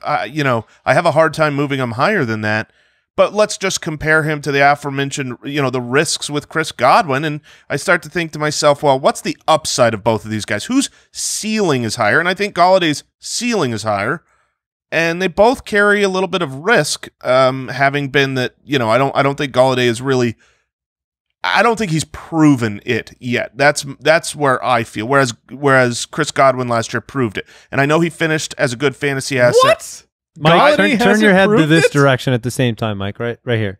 have a hard time moving him higher than that. But let's just compare him to the aforementioned, the risks with Chris Godwin, and I start to think to myself, well, what's the upside of both of these guys? Whose ceiling is higher? And I think Galladay's ceiling is higher, and they both carry a little bit of risk. Having been that, I don't think Golladay is really. I don't think he's proven it yet. That's where I feel. Whereas Chris Godwin last year proved it, and I know he finished as a good fantasy asset. What? Mike, Golladay turn hasn't your head to proved this it? direction at the same time, Mike. Right here.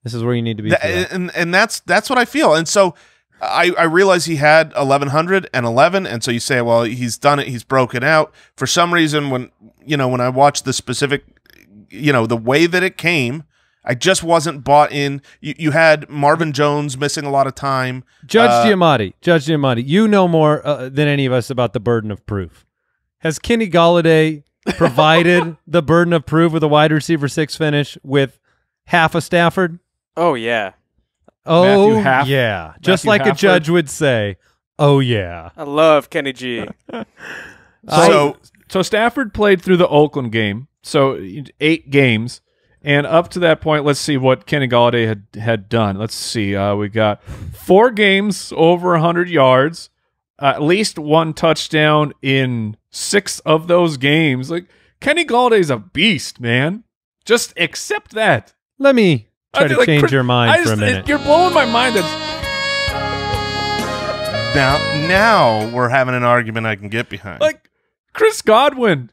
This is where you need to be. for that. And that's what I feel. And so I realize he had 1,111, and so you say, well, he's done it. He's broken out. For some reason, when I watched the specific, the way that it came, I just wasn't bought in. You had Marvin Jones missing a lot of time. Judge Giamatti, you know more than any of us about the burden of proof. Has Kenny Golladay provided the burden of proof with a wide receiver 6 finish with half a Stafford? Oh, yeah. Oh, Haff- yeah. Just Matthew like a Hafford. judge would say, oh, yeah. I love Kenny G. So So Stafford played through the Oakland game, so 8 games, and up to that point, let's see what Kenny Golladay had done. Let's see, we got 4 games over 100 yards, at least 1 touchdown in 6 of those games. Like, Kenny Galladay's a beast, man. Just accept that. Let me try to Like, change your mind for a minute. You're blowing my mind. now we're having an argument I can get behind. Like Chris Godwin.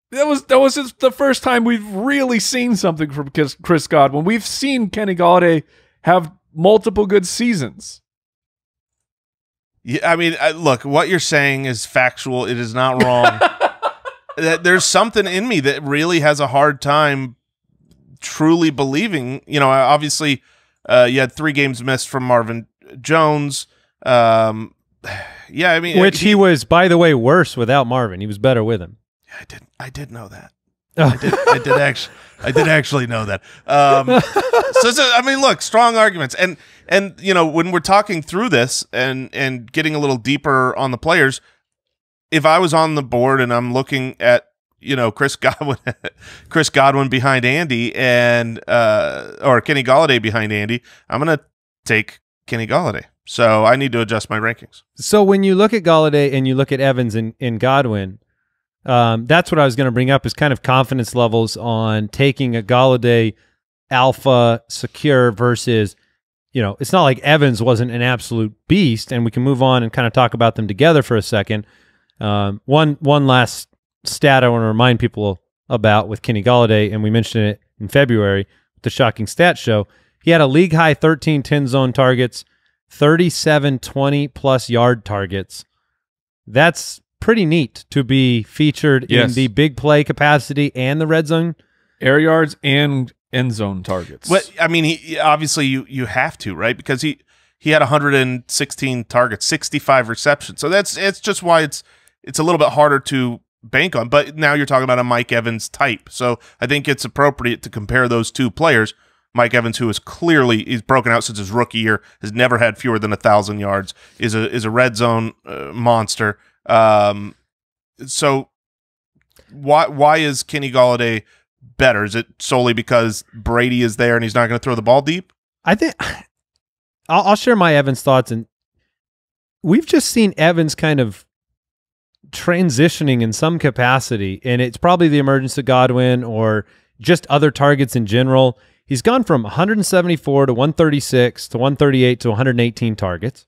That was the first time we've really seen something from Chris Godwin. We've seen Kenny Golladay have multiple good seasons. Yeah, I mean, look, what you're saying is factual. It is not wrong. There's something in me that really has a hard time truly believing. You know, obviously, you had 3 games missed from Marvin Jones. Yeah, I mean, Which he was, by the way, worse without Marvin. He was better with him. I did know that. Oh. I did actually know that. So I mean, look, strong arguments, and you know, when we're talking through this and getting a little deeper on the players, if I was on the board and I'm looking at, you know, Chris Godwin behind Andy and or Kenny Golladay behind Andy, I'm gonna take Kenny Golladay. So I need to adjust my rankings. So when you look at Golladay and you look at Evans and Godwin, that's what I was going to bring up is kind of confidence levels on taking a Golladay alpha secure versus, you know, it's not like Evans wasn't an absolute beast, and we can move on and kind of talk about them together for a second. One last stat I want to remind people about with Kenny Golladay, and we mentioned it in February with the Shocking Stats Show. He had a league-high 13 10 zone targets, 37 20-plus yard targets. That's pretty neat to be featured in the big play capacity and the red zone. Air yards and end zone targets. Well, I mean, he obviously you have to, right? Because he had 116 targets, 65 receptions. So it's just why it's a little bit harder to bank on. But now you're talking about a Mike Evans type. So I think it's appropriate to compare those 2 players. Mike Evans, who is clearly, he's broken out since his rookie year, has never had fewer than 1,000 yards, is a red zone monster. So why is Kenny Golladay better? Is it solely because Brady is there and he's not going to throw the ball deep? I think I'll share my Evans thoughts, and we've just seen Evans kind of transitioning in some capacity, and it's probably the emergence of Godwin or just other targets in general. He's gone from 174 to 136 to 138 to 118 targets.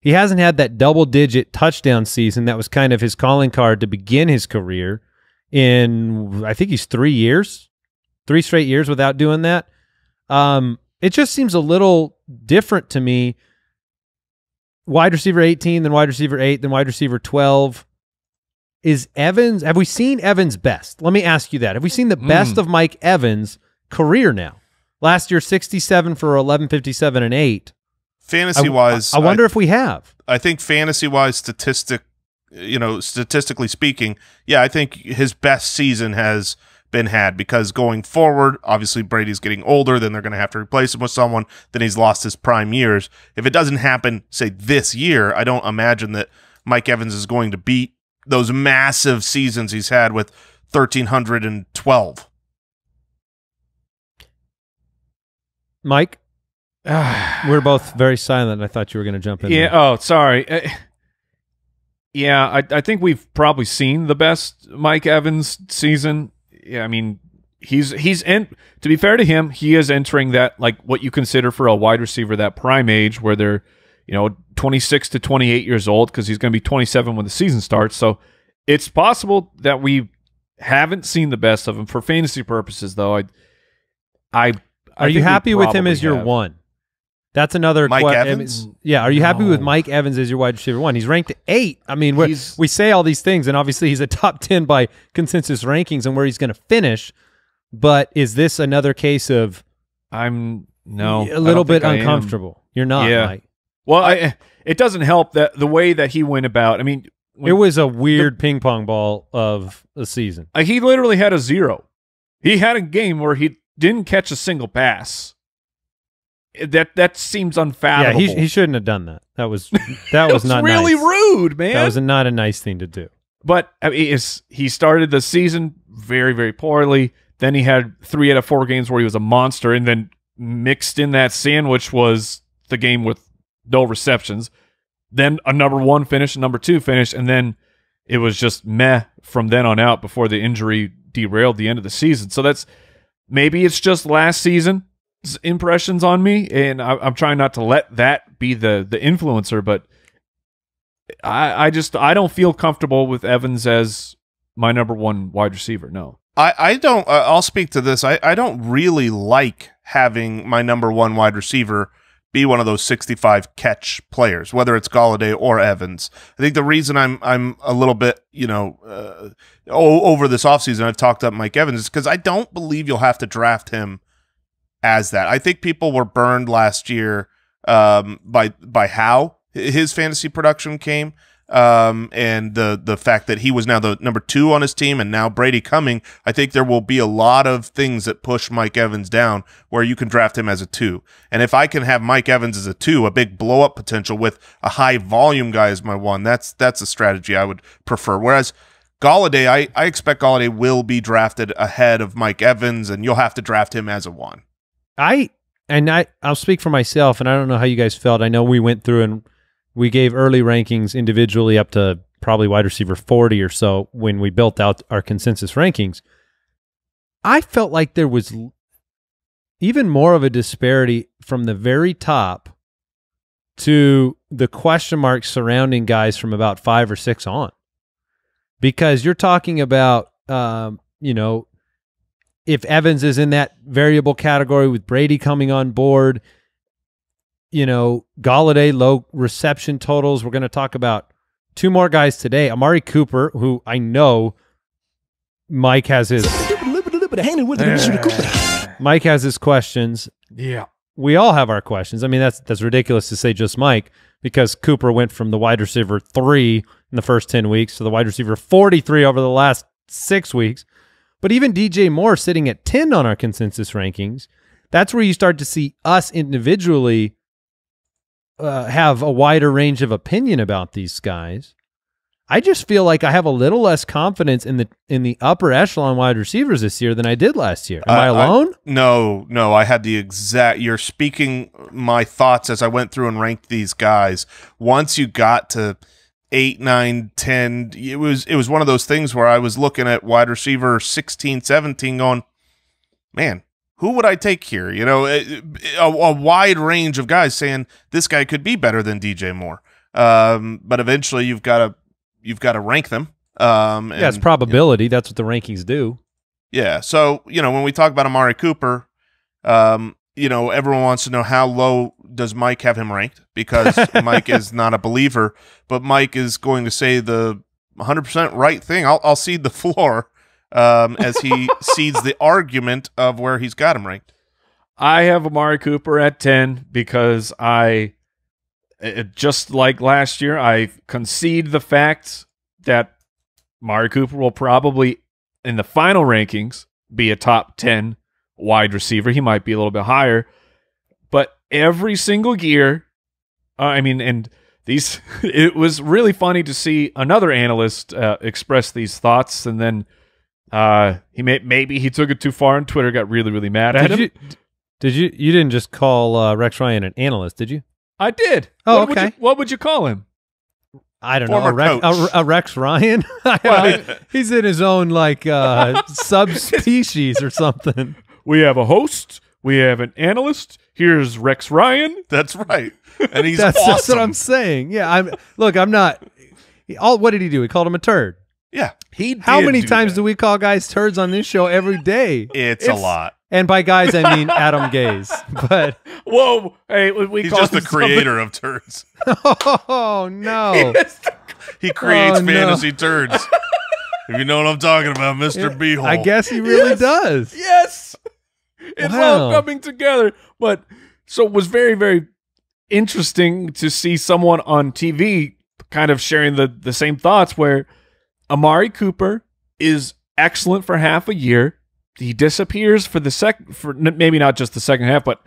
He hasn't had that double-digit touchdown season that was kind of his calling card to begin his career in, I think he's 3 years, 3 straight years without doing that. It just seems a little different to me. Wide receiver 18, then wide receiver 8, then wide receiver 12. Is Evans, have we seen Evans' best? Let me ask you that. Have we seen the best of Mike Evans' career now? Last year, 67 for 1157 and 8. Fantasy-wise, I wonder if we have. I think fantasy-wise, statistically speaking, yeah, I think his best season has been had because going forward, obviously Brady's getting older, then they're going to have to replace him with someone, then he's lost his prime years. If it doesn't happen, say, this year, I don't imagine that Mike Evans is going to beat those massive seasons he's had with 1,312. Mike? We're both very silent. I thought you were going to jump in. Yeah. there. Oh, sorry. Yeah, I think we've probably seen the best Mike Evans season. Yeah, I mean, he's in. To be fair to him, he is entering that, like, what you consider for a wide receiver, that prime age where they're, 26 to 28 years old, because he's going to be 27 when the season starts. So it's possible that we haven't seen the best of him for fantasy purposes, though. Are you happy with him as your one? That's another Mike Evans? Yeah, are you happy with Mike Evans as your wide receiver 1? He's ranked 8. I mean, we say all these things, and obviously he's a top 10 by consensus rankings and where he's going to finish. But is this another case of a little bit uncomfortable? You're not, yeah. Mike. Well, it doesn't help that the way that he went about. I mean, It was a weird ping pong ball of a season. He literally had a 0. He had a game where he didn't catch a single pass. That seems unfathomable. Yeah, he shouldn't have done that. That was not really nice. rude, man. That was not a nice thing to do. But I mean, he started the season very, very poorly. Then he had 3 out of 4 games where he was a monster, and then mixed in that sandwich was the game with no receptions. Then a number 1 finish, a number 2 finish, and then it was just meh from then on out before the injury derailed the end of the season. So maybe it's just last season's impressions on me, and I'm trying not to let that be the influencer, but I don't feel comfortable with Evans as my number 1 wide receiver. No. I don't. I'll speak to this. I don't really like having my number 1 wide receiver be one of those 65 catch players, whether it's Golladay or Evans. I think the reason I'm a little bit, over this offseason, I've talked up Mike Evans, is because I don't believe you'll have to draft him as that. I think people were burned last year by how his fantasy production came. And the fact that he was now the number 2 on his team, and now Brady coming, I think there will be a lot of things that push Mike Evans down where you can draft him as a 2. And if I can have Mike Evans as a 2, a big blow up potential with a high volume guy as my 1, that's a strategy I would prefer. Whereas Golladay, I expect Golladay will be drafted ahead of Mike Evans, and you'll have to draft him as a 1. I'll speak for myself, and I don't know how you guys felt. I know we went through and we gave early rankings individually up to probably wide receiver 40 or so when we built out our consensus rankings. I felt like there was even more of a disparity from the very top to the question marks surrounding guys from about 5 or 6 on. Because you're talking about, if Evans is in that variable category with Brady coming on board, Golladay, low reception totals. We're going to talk about 2 more guys today. Amari Cooper, who I know Mike has his questions. Yeah. We all have our questions. I mean, that's ridiculous to say just Mike, because Cooper went from the wide receiver 3 in the first 10 weeks to the wide receiver 43 over the last 6 weeks. But even DJ Moore sitting at 10 on our consensus rankings, that's where you start to see us individually have a wider range of opinion about these guys. I just feel like I have a little less confidence in the upper echelon wide receivers this year than I did last year. Am I alone? No. I had the exact. You're speaking my thoughts as I went through and ranked these guys. Once you got to 8, 9, 10, it was one of those things where I was looking at wide receiver 16, 17, going, man, who would I take here? A wide range of guys saying this guy could be better than DJ Moore. But eventually you've got to rank them. It's probability. That's what the rankings do. Yeah. So, when we talk about Amari Cooper, everyone wants to know how low does Mike have him ranked, because Mike is not a believer, but Mike is going to say the 100% right thing. I'll cede the floor. As he cedes the argument of where he's got him ranked. I have Amari Cooper at 10 because just like last year, I concede the fact that Amari Cooper will probably, in the final rankings, be a top 10 wide receiver. He might be a little bit higher, but every single year, it was really funny to see another analyst express these thoughts, and then maybe he took it too far on Twitter, got really, really mad at him. You didn't just call Rex Ryan an analyst, did you? I did. Oh, okay. What would you call him? I don't Former know. A Rex Ryan? He's in his own subspecies or something. We have a host. We have an analyst. Here's Rex Ryan. That's right. And he's That's awesome. what I'm saying. Yeah, I'm not. What did he do? He called him a turd. Yeah. How many times do we call guys turds on this show every day? It's a lot. And by guys, I mean Adam Gaze. But whoa, hey, he's just the creator of turds. Oh no, he creates fantasy turds. If you know what I'm talking about, Mr. Beehole. I guess he really does. Yes, it's all coming together. But so it was very, very interesting to see someone on TV kind of sharing the same thoughts where Amari Cooper is excellent for half a year. He disappears for maybe not just the second half, but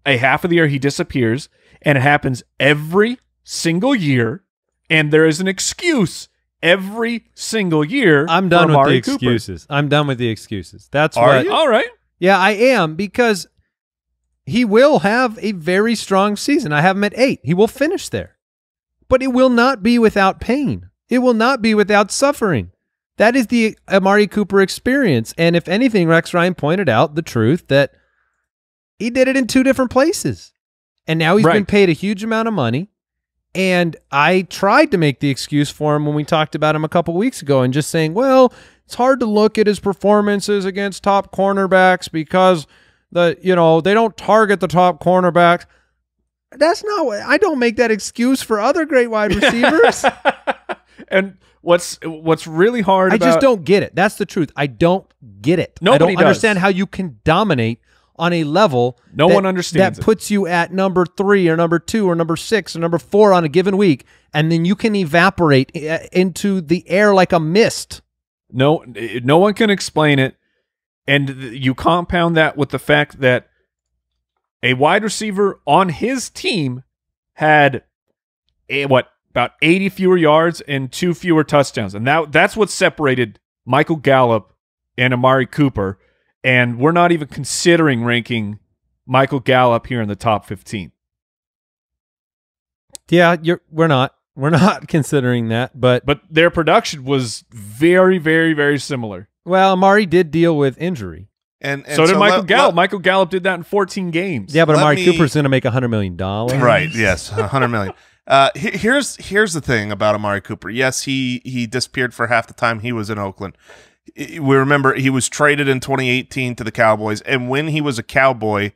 a half of the year he disappears, and it happens every single year, and there is an excuse every single year. I'm done for with the Amari Cooper. excuses. I'm done with the excuses. That's Are what. you? All right. Yeah, I am, because he will have a very strong season. I have him at 8. He will finish there. But it will not be without pain. It will not be without suffering. That is the Amari Cooper experience. And if anything, Rex Ryan pointed out the truth that he did it in 2 different places. And now he's Right. been paid a huge amount of money. And I tried to make the excuse for him when we talked about him a couple weeks ago and just saying, well, it's hard to look at his performances against top cornerbacks because they don't target the top cornerbacks. That's not what I don't make that excuse for other great wide receivers. And what's really hard I about just don't get it. That's the truth. I don't get it. Nobody I don't does. understand how you can dominate on a level No one understands that it. puts you at number 3 or number 2 or number 6 or number 4 on a given week, and then you can evaporate into the air like a mist. no one can explain it. And you compound that with the fact that a wide receiver on his team had about 80 fewer yards and 2 fewer touchdowns. And that's what separated Michael Gallup and Amari Cooper. And we're not even considering ranking Michael Gallup here in the top 15. Yeah, we're not considering that, but their production was very, very, very similar. well, Amari did deal with injury. And So did Michael Gallup. let- Michael Gallup did that in 14 games. Yeah, but Let Amari me- Cooper's going to make $100 million. Right. Yes. 100 million. Here's the thing about Amari Cooper. Yes, he disappeared for half the time he was in Oakland. We remember he was traded in 2018 to the Cowboys, and when he was a Cowboy,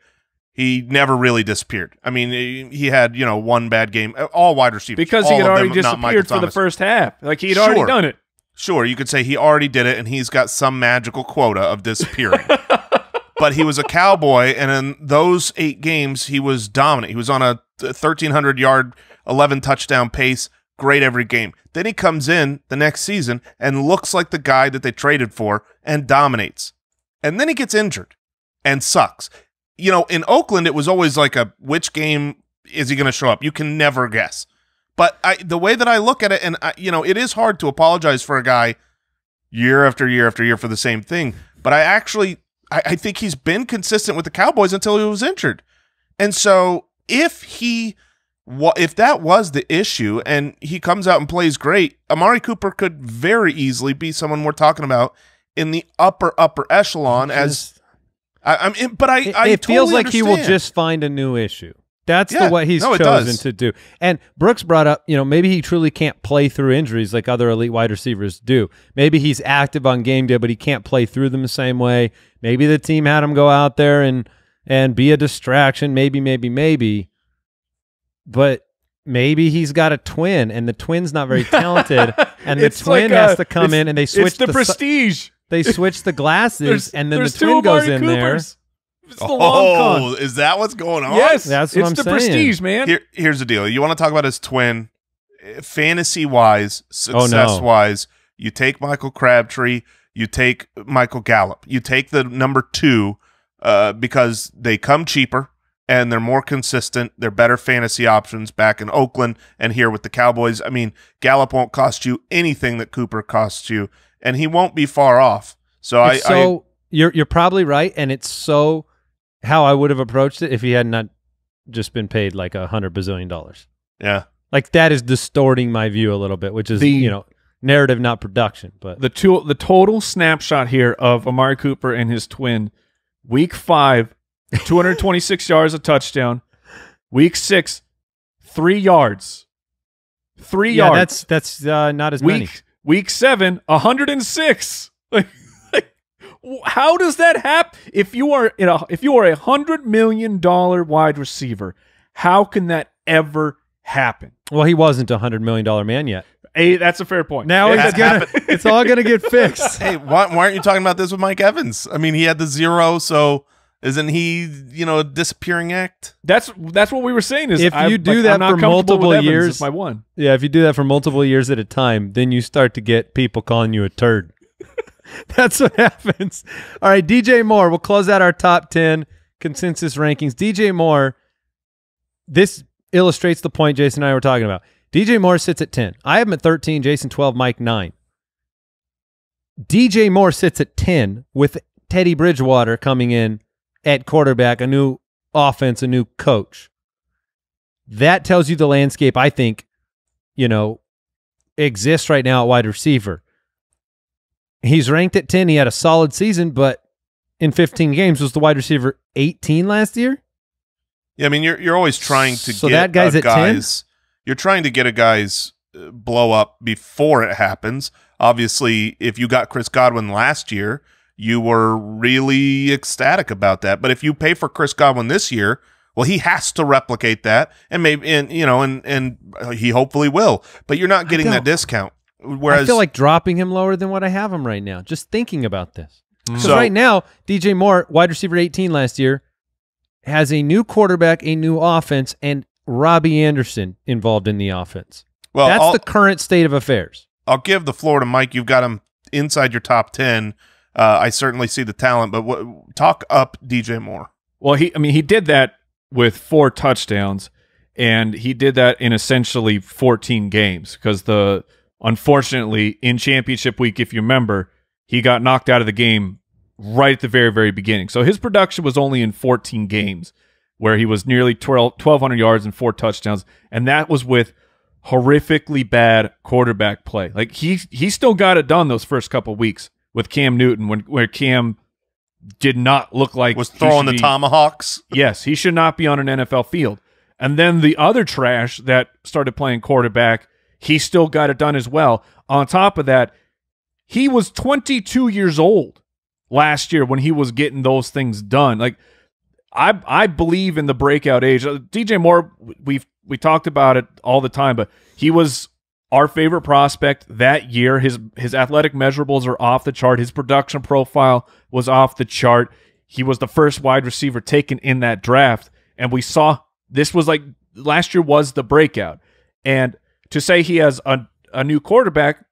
he never really disappeared. I mean, he had one bad game. All wide receivers Because all he had of already them, not Michael disappeared for the Thomas. first half. Like, he had already Sure. done it. Sure, you could say he already did it, and he's got some magical quota of disappearing. But he was a Cowboy, and in those 8 games, he was dominant. He was on a 1,300-yard, 11-touchdown pace, great every game. Then he comes in the next season and looks like the guy that they traded for and dominates. And then he gets injured and sucks. In Oakland, it was always like which game is he going to show up? You can never guess. But the way that I look at it, and it is hard to apologize for a guy year after year after year for the same thing. But I think he's been consistent with the Cowboys until he was injured. And so if that was the issue and he comes out and plays great, Amari Cooper could very easily be someone we're talking about in the upper echelon as I It feels totally like he will understand. just find a new issue. That's Yeah, what he's no, it chosen does. to do. And Brooks brought up, maybe he truly can't play through injuries like other elite wide receivers do. Maybe he's active on game day, but he can't play through them the same way. Maybe the team had him go out there and be a distraction. Maybe. But maybe he's got a twin, and the twin's not very talented, and the It's twin like has to come in, and they switch It's the prestige. They switch the glasses, and then the there's twin 2 goes Amari in there. Coopers. It's the long con. Is that what's going on? Yes, That's what it's I'm the saying. prestige, man. Here's the deal. You want to talk about his twin, fantasy-wise, Oh, no. success-wise, you take Michael Crabtree, you take Michael Gallup, you take the number 2 because they come cheaper and they're more consistent. They're better fantasy options back in Oakland and here with the Cowboys. I mean, Gallup won't cost you anything that Cooper costs you, and he won't be far off. So You're probably right, and it's so how I would have approached it if he had not just been paid like $100 bazillion. yeah. Like, that is distorting my view a little bit, which is narrative, not production. But The total snapshot here of Amari Cooper and his twin, week 5, 226 yards, a touchdown. Week 6, 3 yards. 3 yeah, yards. that's not as many. Week 7, 106. How does that happen? If you are a $100 million wide receiver, how can that ever happen? Well, he wasn't a $100 million man yet. That's a fair point. Now it's all gonna get fixed. Hey, why aren't you talking about this with Mike Evans? I mean, he had the 0, so Isn't he, a disappearing act? That's what we were saying. Is If you do that I'm not for comfortable multiple with Evans years, as my one. Yeah, if you do that for multiple years at a time, then you start to get people calling you a turd. That's what happens. All right, DJ Moore. We'll close out our top 10 consensus rankings. DJ Moore, this illustrates the point Jason and I were talking about. DJ Moore sits at 10. I have him at 13, Jason 12, Mike 9. DJ Moore sits at 10 with Teddy Bridgewater coming in at quarterback, a new offense, a new coach. That tells you the landscape, I think, exists right now at wide receiver. He's ranked at 10. He had a solid season, but in 15 games was the wide receiver 18 last year. Yeah, I mean, you're always trying to So get that guy's at 10? You're trying to get a guy's blow up before it happens. Obviously, if you got Chris Godwin last year, you were really ecstatic about that. But if you pay for Chris Godwin this year, well, he has to replicate that, and maybe, and he hopefully will. But you're not getting that discount. Whereas I feel like dropping him lower than what I have him right now. Just thinking about this, because So- right now DJ Moore, wide receiver 18 last year, has a new quarterback, a new offense, and Robbie Anderson involved in the offense. well, That's the current state of affairs. I'll give the floor to Mike. You've got him inside your top 10. I certainly see the talent, but talk up DJ Moore. Well, he did that with 4 touchdowns, and he did that in essentially 14 games because unfortunately in championship week, if you remember, he got knocked out of the game right at the very, very beginning. So his production was only in 14 games where he was nearly 1,200 yards and 4 touchdowns, and that was with horrifically bad quarterback play. Like he still got it done those first couple weeks with Cam Newton where Cam did not look like Was throwing the tomahawks. Yes, he should not be on an NFL field. And then the other trash that started playing quarterback, he still got it done as well. On top of that, he was 22 years old last year when he was getting those things done. Like I believe in the breakout age. DJ Moore, we talked about it all the time, but he was our favorite prospect that year. His athletic measurables are off the chart. His production profile was off the chart. He was the first wide receiver taken in that draft, and we saw this was like last year was the breakout. And to say he has a new quarterback,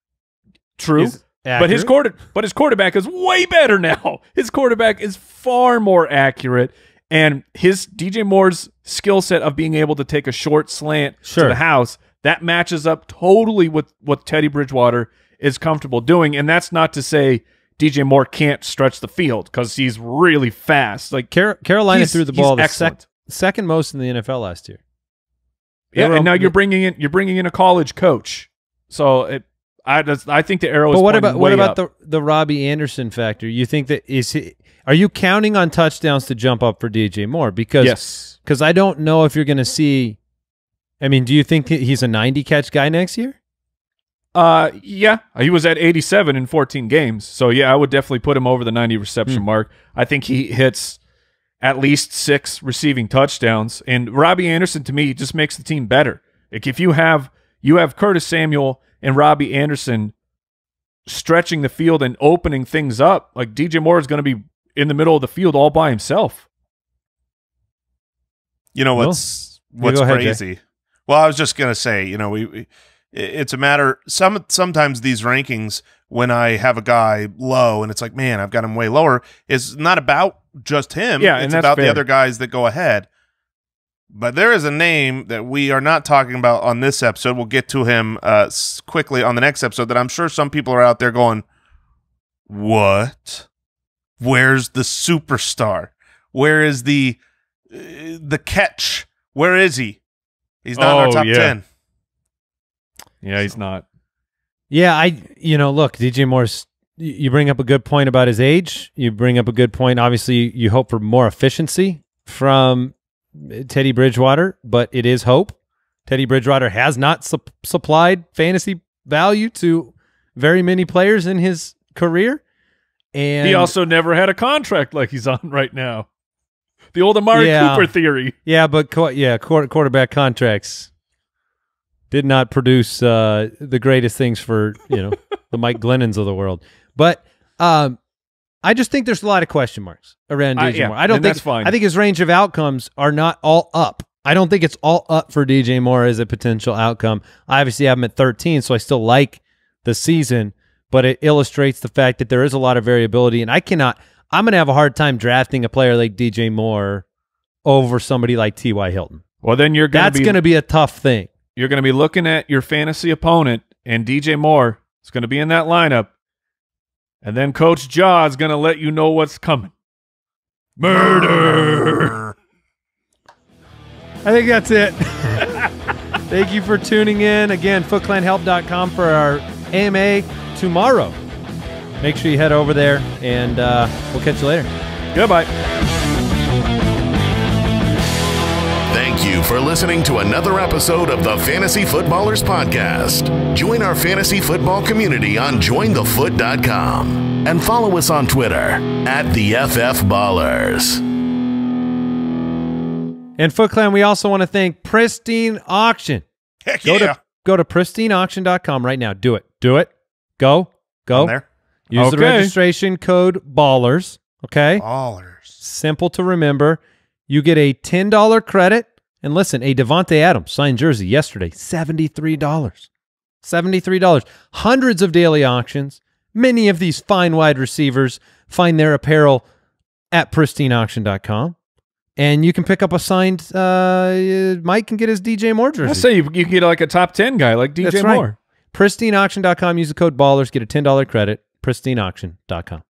true, but his quarterback is way better now. His quarterback is far more accurate, and his DJ Moore's skill set of being able to take a short slant to the house, that matches up totally with what Teddy Bridgewater is comfortable doing. And that's not to say DJ Moore can't stretch the field because he's really fast. Like Carolina threw the ball the excellent. second most in the NFL last year. Yeah, and now you're bringing in a college coach. So I think the arrow is But what about up. the Robbie Anderson factor? You think that are you counting on touchdowns to jump up for DJ Moore? Because I don't know if you're going to see. I mean, do you think he's a 90 catch guy next year? Yeah, he was at 87 in 14 games. So yeah, I would definitely put him over the 90 reception mark. I think he hits at least 6 receiving touchdowns. And Robbie Anderson, to me, just makes the team better. Like if you have Curtis Samuel and Robbie Anderson stretching the field and opening things up, like DJ Moore is going to be in the middle of the field all by himself. You know what's go ahead, crazy? Jay. Well, I was just gonna say, it's a matter. Sometimes these rankings, when I have a guy low and it's like, man, I've got him way lower, is not about just him. Yeah, it's and that's about fair. the other guys that go ahead. But there is a name that we are not talking about on this episode. We'll get to him quickly on the next episode. That I'm sure some people are out there going, "What? Where's the superstar? Where is the catch? Where is he? He's not in our top 10. Yeah, he's not. Yeah, look, DJ Moore's. You bring up a good point about his age. You bring up a good point. Obviously, you hope for more efficiency from Teddy Bridgewater, but it is hope. Teddy Bridgewater has not supplied fantasy value to very many players in his career. And he also never had a contract like he's on right now. The old Amari Cooper theory. Yeah, but quarterback contracts did not produce the greatest things for the Mike Glennons of the world. But I just think there's a lot of question marks around DJ Moore. I don't and think that's fine. I think his range of outcomes are not all up. I don't think it's all up for DJ Moore as a potential outcome. I obviously have him at 13, so I still like the season, but it illustrates the fact that there is a lot of variability, and I'm going to have a hard time drafting a player like DJ Moore over somebody like T.Y. Hilton. Well, then that's going to be a tough thing. You're going to be looking at your fantasy opponent, and DJ Moore is going to be in that lineup, and then Coach Jaw is going to let you know what's coming. Murder! I think that's it. Thank you for tuning in. Again, footclanhelp.com for our AMA tomorrow. Make sure you head over there, and we'll catch you later. Goodbye. Thank you for listening to another episode of the Fantasy Footballers Podcast. Join our fantasy football community on jointhefoot.com and follow us on Twitter @TheFFBallers. And Foot Clan, we also want to thank Pristine Auction. Heck Go yeah. to pristineauction.com right now. Do it. Go. On there. Use the registration code BALLERS. Okay? Ballers. Simple to remember. You get a $10 credit. And listen, a Devontae Adams signed jersey yesterday, $73. $73. Hundreds of daily auctions. Many of these fine wide receivers find their apparel at pristineauction.com. And you can pick up a signed Mike can get his DJ Moore jersey. I say you can get like a top 10 guy like DJ That's Moore. right. Pristineauction.com. Use the code BALLERS. Get a $10 credit. Pristineauction.com.